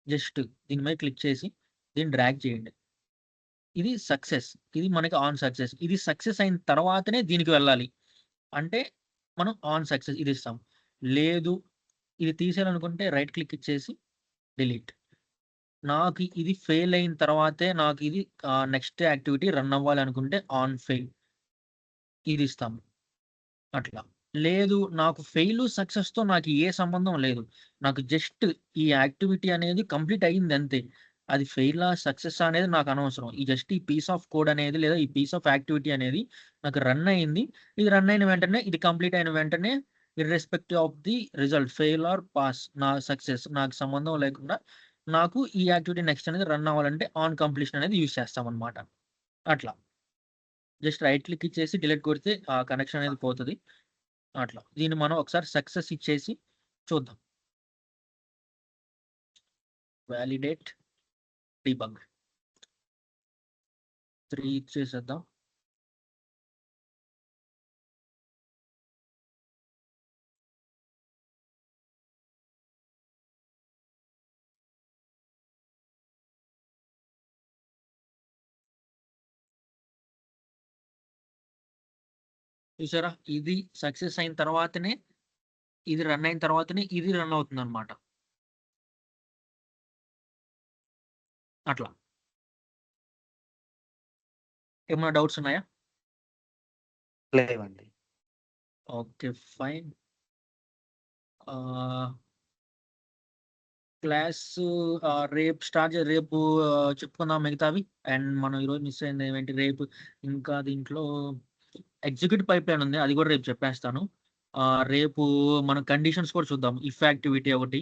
జస్ట్ దీని మీద క్లిక్ చేసి దీన్ని డ్రాగ్ చేయండి. ఇది సక్సెస్. ఇది మనకి ఆన్ సక్సెస్. ఇది సక్సెస్ అయిన తర్వాతనే దీనికి వెళ్ళాలి. అంటే మనం ఆన్ సక్సెస్ ఇది ఇస్తాం. లేదు ఇది తీసేయాలనుకుంటే రైట్ క్లిక్ ఇచ్చేసి డిలీట్. నాకు ఇది ఫెయిల్ అయిన తర్వాతే నాకు ఇది నెక్స్ట్ యాక్టివిటీ రన్ అవ్వాలి అనుకుంటే ఆన్ ఫెయిల్ ఇది ఇస్తాము. అట్లా. లేదు నాకు ఫెయిలు, సక్సెస్‌తో నాకు ఏ సంబంధం లేదు. నాకు జస్ట్ ఈ యాక్టివిటీ అనేది కంప్లీట్ అయింది అంతే. అది ఫెయిలా, సక్సెస్సా అనేది నాకు అనవసరం. ఈ జస్ట్ ఈ పీస్ ఆఫ్ కోడ్ అనేది లేదా ఈ పీస్ ఆఫ్ యాక్టివిటీ అనేది నాకు రన్ అయింది. ఇది రన్ అయిన వెంటనే ఇది కంప్లీట్ అయిన వెంటనే irrespective of the result fail or pass నా సక్సెస్ నాకు సంబంధం లేకుండా నాకు ఈ యాక్టివిటీ నెక్స్ట్ అనేది రన్ అవ్వాలంటే ఆన్ కంప్లీషన్ అనేది యూజ్ చేస్తామన్నమాట. అట్లా. జస్ట్ రైట్ క్లిక్ ఇచ్చేసి డిలీట్ కొడితే ఆ కనెక్షన్ అనేది పోతది. అట్లా. దీన్ని మనం ఒకసారి సక్సెస్ ఇచ్చేసి చూద్దాం. Validate, debug. 3 ఇచ్చేసేద్దాం. చూసారా? ఇది సక్సెస్ అయిన తర్వాతనే ఇది రన్ అయిన తర్వాతనే ఇది రన్ అవుతుందనమాట. అట్లా. ఏమన్నా డౌట్స్ ఉన్నాయా? లేవండి. ఓకే. ఫైన్. ఆహ్, క్లాసు రేపు చెప్పుకుందాం మిగతావి. అండ్ మనం ఈరోజు మిస్ అయింది ఏమేంటి రేపు ఇంకా దీంట్లో ఎగ్జిక్యూటివ్ పైప్‌లైన్ ఉంది. అది కూడా రేపు చెప్పేస్తాను. రేపు మనం కండిషన్స్ కూడా చూద్దాం. ఇఫ్ యాక్టివిటీ ఒకటి.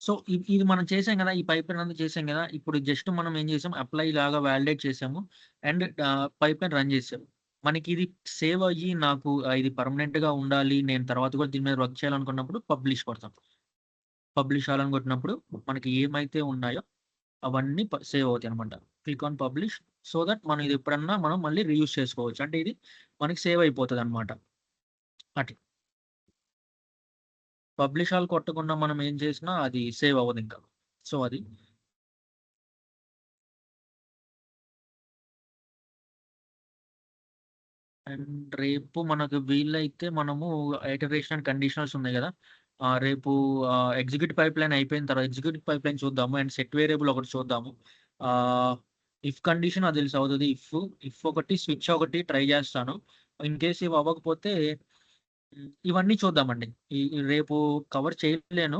సో, ఇది మనం చేసాం గదా! ఈ పైప్‌లైన్ అంతా చేసాం గదా! ఇప్పుడు జస్ట్ మనం ఏం చేసాం అప్లై లాగా వాలిడేట్ చేసాము. అండ్ పైప్‌లైన్ రన్ చేసాం. మనకిది సేవ్ అయ్యి నాకు ఇది పర్మనెంట్‌గా ఉండాలి. నేను తర్వాత కూడా దీని మీద వర్క్ చేయాలనుకున్నప్పుడు పబ్లిష్ కొడతాం. పబ్లిష్ ఆల్ అని కొట్టినప్పుడు మనకి ఏమైతే ఉన్నాయో అవన్నీ సేవ్ అవుతాయన్నమాట. Click on publish so that మనం ఇది ఎప్పుడన్నా మనం మళ్ళీ రీయూజ్ చేసుకోవచ్చు. అంటే ఇది మనకి సేవ్ అయిపోతదన్నమాట. అట్లా. పబ్లిష్ ఆల్ కొట్టకుండా మనం ఏం చేసినా అది సేవ్ అవ్వదింక. సో, అది. అండ్ రేపు మనకు వీలైతే మనము ఐటరేషన్ అండ్ కండిషనల్స్ ఉన్నాయి గదా! రేపు ఎగ్జిక్యూటివ్ పైప్‌లైన్ అయిపోయిన తర్వాత ఎగ్జిక్యూటివ్ పైప్‌లైన్ చూద్దాము. అండ్ సెట్ వేరియబుల్ ఒకటి చూద్దాము. ఆహ్, ఇఫ్ కండిషన్ అది తెలిసి అవుతది. ఇఫ్ ఒకటి, స్విచ్ ఒకటి ట్రై జేస్తాను. ఇన్ కేస్ ఇవి అవ్వకపోతే ఇవన్నీ చూద్దామండి. ఈ రేపు కవర్ చేయలేను.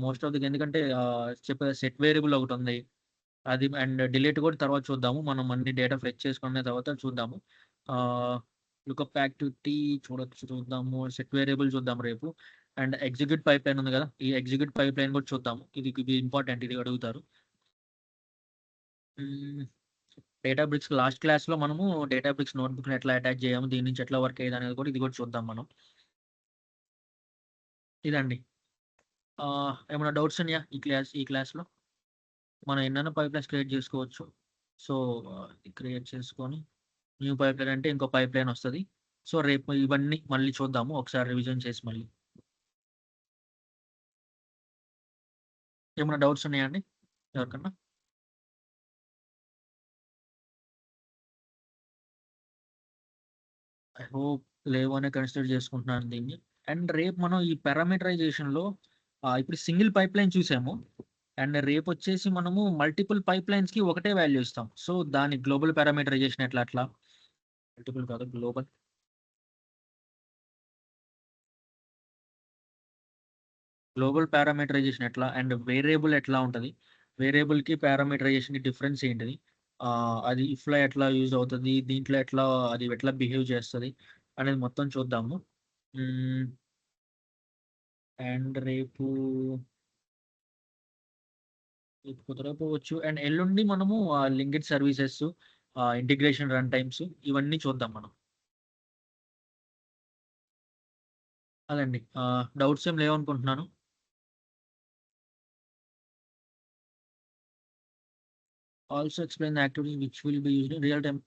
మోస్ట్ ఆఫ్ ది ఎందుకంటే చెప్పా సెట్ వేరియబుల్ ఒకటుంది. అది అండ్ డిలీట్ కూడా తర్వాత చూద్దాము. మనం అన్ని డేటా ఫెచ్ చేసుకున్న తర్వాత చూద్దాము. ఆహ్, లుకప్ యాక్టివిటీ చూద్దాము. సెట్ వేరియబుల్ చూద్దాం రేపు. అండ్ ఎగ్జిక్యూట్ పైప్‌లైన్ ఉంది గదా! ఈ ఎగ్జిక్యూట్ పైప్‌లైన్ కూడా చూద్దాము. ఇది ఇంపార్టెంట్ ఇది అడుగుతారు. హ్మ్. డేటాబ్రిక్స్ లాస్ట్ క్లాస్‌లో మనము డేటాబ్రిక్స్ నోట్‌బుక్‌ని ఎట్లా అటాచ్ జేయము, దీని నుంచి ఎట్లా వర్క్ అయ్యేదనేది కూడా ఇది కూడా చూద్దాం మనం. ఇదండి. ఏమన్నా డౌట్స్ ఉన్నాయా ఈ క్లాస్‌లో? మనం ఎన్నైనా పైప్‌లైన్స్ క్రియేట్ జేసుకోవచ్చు. సో, క్రియేట్ చేసుకొని న్యూ పైప్‌లైన్ అంటే ఇంకో పైప్‌లైన్ ఒస్తది. సో, రేపు ఇవన్నీ మళ్ళీ చూద్దాము. ఒకసారి రివిజన్ చేసి మళ్ళీ. ఏమన్నా డౌట్స్ ఉన్నాయా అండి ఎవరికన్నా? ఐ హోప్ లేవనే కన్సిడర్ చేసుకుంటున్నాను దీన్ని. అండ్ రేపు మనం ఈ పారామీటరైజేషన్‌లో ఇప్పుడు సింగిల్ పైప్‌లైన్ చూసాము. అండ్ రేపొచ్చేసి మనము మల్టిపుల్ పైప్‌లైన్స్‌కి ఒకటే వాల్యూ ఇస్తాం. సో, దాని గ్లోబల్ పారామీటరైజేషన్ అట్లా? మల్టిపుల్ కాదు గ్లోబల్. గ్లోబల్ పారామీటరైజేషన్ ఎట్లా? అండ్ వేరియబుల్ ఎట్లా ఉంటది? వేరియబుల్‌కి పారామీటరైజేషన్‌కి డిఫరెన్స్ ఏంటిది? అది ఇఫ్‌లో ఎట్లా యూజ్ అవుతది? దీంట్లో అది ఎట్లా బిహేవ్ చేస్తది? అనేది మొత్తం చూద్దాము. హ్మ్. అండ్ రేపు కుదరకపోవచ్చు. అండ్ ఎల్లుండి మనము linked services, integration run times ఇవన్నీ చూద్దాం మనం. అదండి. డౌట్స్ ఏం లేవనుకుంటున్నాను. Also explain the activity which will be used in real time.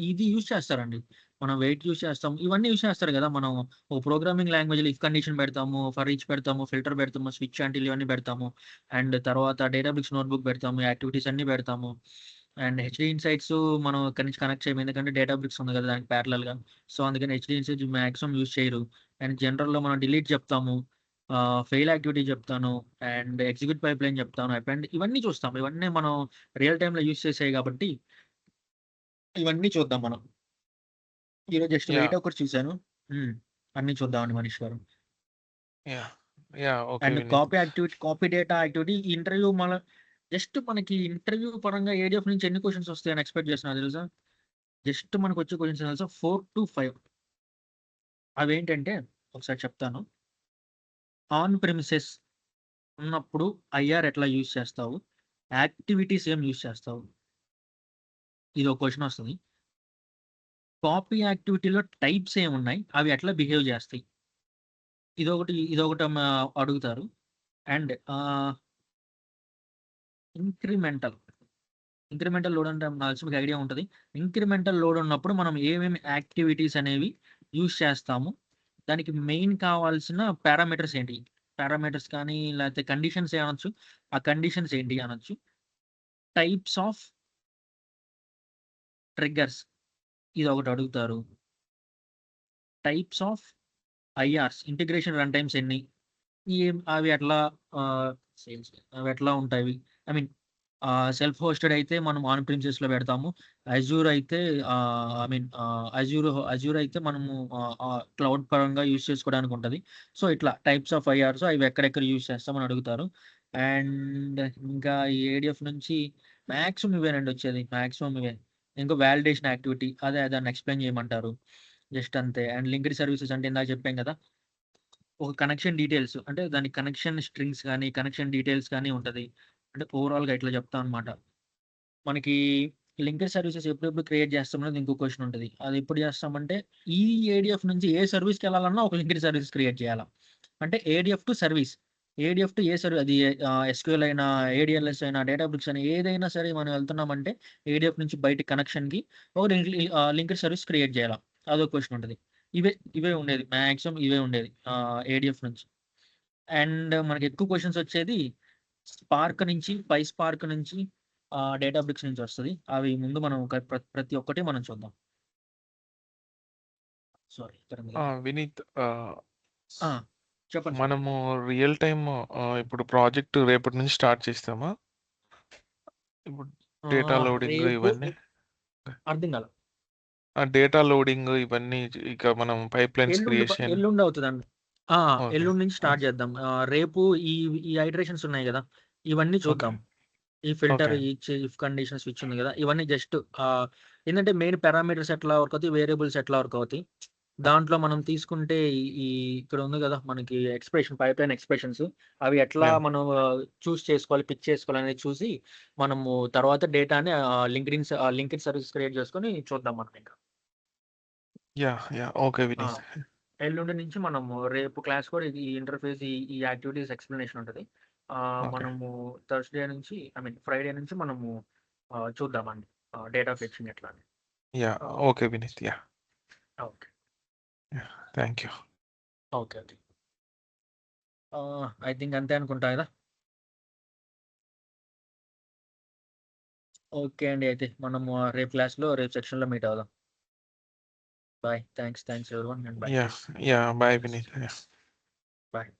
ఇది యూజ్ చేస్తారండి. మనం వెయిట్ యూజ్ చేస్తాం. ఇవన్నీ యూజ్ చేస్తారు గదా! మనం ఓ ప్రోగ్రామింగ్ లాంగ్వేజ్‌లో ఇఫ్ కండిషన్ పెడతాము, ఫర్ ఈచ్ పెడతాము, ఫిల్టర్ పెడతాము, స్విచ్ అంటిల్ ఇవన్నీ పెడతాము. అండ్ తర్వాత డేటాబేస్ నోట్‌బుక్ పెడతాము, యాక్టివిటీస్ అన్నీ పెడతాము. అండ్ హెచ్‌డీ ఇన్‌సైట్స్ మనం ఇక్కడి నుంచి కనెక్ట్ చేయము. ఎందుకంటే డేటాబ్రిక్స్ ఉంది గదా! దానికి ప్యారలెల్‌గా. సో, అందుకని హెచ్‌డీ ఇన్‌సైట్స్ మాక్సిమం యూజ్ చేయరు. అండ్ జనరల్‌లో మనం డిలీట్ చెప్తాము. ఫెయిల్ యాక్టివిటీ చెప్తాను. అండ్ ఎగ్జిక్యూట్ పైప్‌లైన్ చెప్తాను. అపెండ్ ఇవన్నీ చూస్తాం. ఇవన్నీ మనం రియల్ టైమ్‌లో యూజ్ చేసేయి గాబట్టి, ఇవన్నీ చూద్దాం మనం. ఈరోజు జస్ట్ వెయిట్ యాహ్! ఒకటి చూసాను. హ్మ్. అన్నీ చూద్దామండి మనీష్ గారు. Yeah! Yeah! Okay and Vineet. Copy data activity ఈ ఇంటర్వ్యూ జస్ట్ మనకి ఇంటర్వ్యూ పరంగా ఏడీఎఫ్ నుంచి ఎన్ని క్వెషన్స్ వస్తాయని ఎక్స్‌పెక్ట్ చేస్తున్నా తెలుసా? జస్ట్ మనకొచ్చే క్వెషన్స్ తెలుసా 4-5 అవేంటంటే ఒకసారి చెప్తాను. ఆన్ ప్రిమిసెస్ ఉన్నప్పుడు ఐఆర్ ఎట్లా యూజ్ చేస్తావు? యాక్టివిటీస్ ఏం యూజ్ చేస్తావు? ఇదో క్వెషన్ వస్తది. కాపీ యాక్టివిటీలో టైప్స్ ఏమున్నాయి? అవి ఎట్లా బిహేవ్ చేస్తాయి? ఇదొకటి అడుగుతారు. And incremental. ఇంక్రిమెంటల్ లోడ్ అంటే నాకు తెలిసి మీకు ఐడియా ఉంటది. ఇంక్రిమెంటల్ లోడ్ ఉన్నప్పుడు మనం ఏమేమి యాక్టివిటీస్ అనేవి యూజ్ చేస్తాము? దానికి మెయిన్ కావాల్సిన పారామీటర్స్ ఏంటి? పారామీటర్స్ కానీ లేకపోతే కండిషన్స్ అనొచ్చు. ఆ కండిషన్స్ ఏంటి అనొచ్చు. Types of triggers. ఇదొకటి అడుగుతారు. Types of IRs integration run times ఎన్ని? అవి ఎట్లా అవి ఎట్లా ఉంటాయి? ఐ మీన్ సెల్ఫ్ హోస్టెడ్ అయితే మనం ఆన్ ప్రిమిసెస్‌లో పెడతాము. అజూర్ అయితే అజూర్ అయితే మనము క్లౌడ్ పరంగా యూజ్ చేసుకోవడానికి ఉంటది. సో, ఇట్లా టైప్స్ ఆఫ్ ఐఆర్స్ అవి ఎక్కడెక్కడ యూజ్ చేస్తామని అడుగుతారు. అండ్ ఇంకా ఈ ఏడీఎఫ్ నుంచి మాక్సిమం ఇవేనండి వచ్చేది. మాక్సిమం ఇవే. ఇంకో వాలిడేషన్ యాక్టివిటీ దాన్ని ఎక్స్‌ప్లెయిన్ చేయమంటారు. జస్ట్ అంతే. అండ్ లింక్డ్ సర్వీసెస్ అంటే ఇందాక చెప్పాం కదా! ఒక కనెక్షన్ డీటెయిల్స్ అంటే దాని కనెక్షన్ స్ట్రింగ్స్ గాని, కనెక్షన్ డీటెయిల్స్ గాని ఉంటది. అంటే ఓవరాల్‌గా ఇట్లా చెప్తామనమాట. మనకి లింక్డ్ సర్వీసెస్ ఎప్పుడెప్పుడు క్రియేట్ చేస్తామనేది ఇంకో క్వెషన్ ఉంటది. అది ఎప్పుడు చేస్తామంటే ఈ ఏడీఎఫ్ నుంచి ఏ సర్వీస్‌కెళ్ళాలన్నా ఒక లింక్డ్ సర్వీస్ క్రియేట్ చేయాల. అంటే ADF to service. ADF to A service అది ఎస్‌క్యూఎల్ అయినా, ఏడీఎల్ఎస్ అయినా, డేటాబ్రిక్స్ అయినా ఏదైనా సరే మనం వెళ్తున్నామంటే ఏడీఎఫ్ నుంచి బయటికి కనెక్షన్‌కి ఒక లింక్డ్ సర్వీస్ క్రియేట్ చేయాల. అదో క్వెషన్ ఉంటది. ఇవే ఇవే ఉండేది. మాక్సిమం ఇవే ఉండేది. ఏడీఎఫ్ నుంచి. అండ్ మనకి ఎక్కువ క్వెషన్స్ వచ్చేది స్పార్క్ నుంచి, స్పార్క్ నుంచి, డేటాబ్రిక్స్ నుంచి వస్తది. అవి ముందు మనం ప్రతి ఒక్కటి మనం చూద్దాం. సారీ. వినీత్ ఆ! చెప్పండి. మనము రియల్ టైమ్ ఇప్పుడు ప్రాజెక్ట్ రేపటి నుంచి స్టార్ట్ చేస్తామా? ఇప్పుడు డేటా లోడింగ్ రేపు ఇవన్నీ అర్థం కాల. డేటా లోడింగ్ ఇవన్నీ ఇక మనం పైప్‌లైన్స్ క్రియేషన్. ఎల్లుండి అవుతదండి. ఓకే. ఎల్లుండి నుంచి స్టార్ట్ చేద్దాం. రేపు ఈ ఈ ఐటరేషన్స్ ఉన్నాయి గదా! ఇవన్నీ ఓకే. చూద్దాం. ఈ filter, okay. If condition switch ఉంది గదా! ఇవన్నీ జస్ట్ ఏందంటే మెయిన్ పారామీటర్స్ ఎట్లా వర్క్ అవుతాయి, వేరియబుల్స్ ఎట్లా వర్క్ అవుతాయి. దాంట్లో మనం తీసుకుంటే ఈ ఇక్కడ ఉంది గదా! మనకి పైప్‌లైన్ ఎక్స్‌ప్రెషన్స్ అవి ఎట్లా యాహ్! మనం పిక్ చేసుకోవాలి అనేది చూసి మనము తర్వాత డేటాని లింక్డ్ఇన్ సర్వీస్ క్రియేట్ చేసుకొని చూద్దాం మనం ఇంకా. యాహ్! ఓకే ఆ! వినీత్. ఎల్లుండి నుంచి మనము రేపు క్లాస్ కూడా ఈ ఇంటర్ఫేస్ ఈ యాక్టివిటీస్ ఎక్స్‌ప్లనేషన్ ఉంటది. ఓకే. మనము థర్స్‌డే నుంచి ఫ్రైడే నుంచి మనము చూద్దామండి. డేటా ఫెచింగ్ ఎట్లా అని. Yeah! Okay Vineet. Yeah! Okay. Thank you. Okay. I think అంతే అనుకుంటా గదా! ఓకే అండి. అయితే మనము రేపు సెక్షన్‌లో మీట్ అవుదాం. Bye. Thanks everyone and bye. Yeah! Bye Vineet. Yeah! Bye.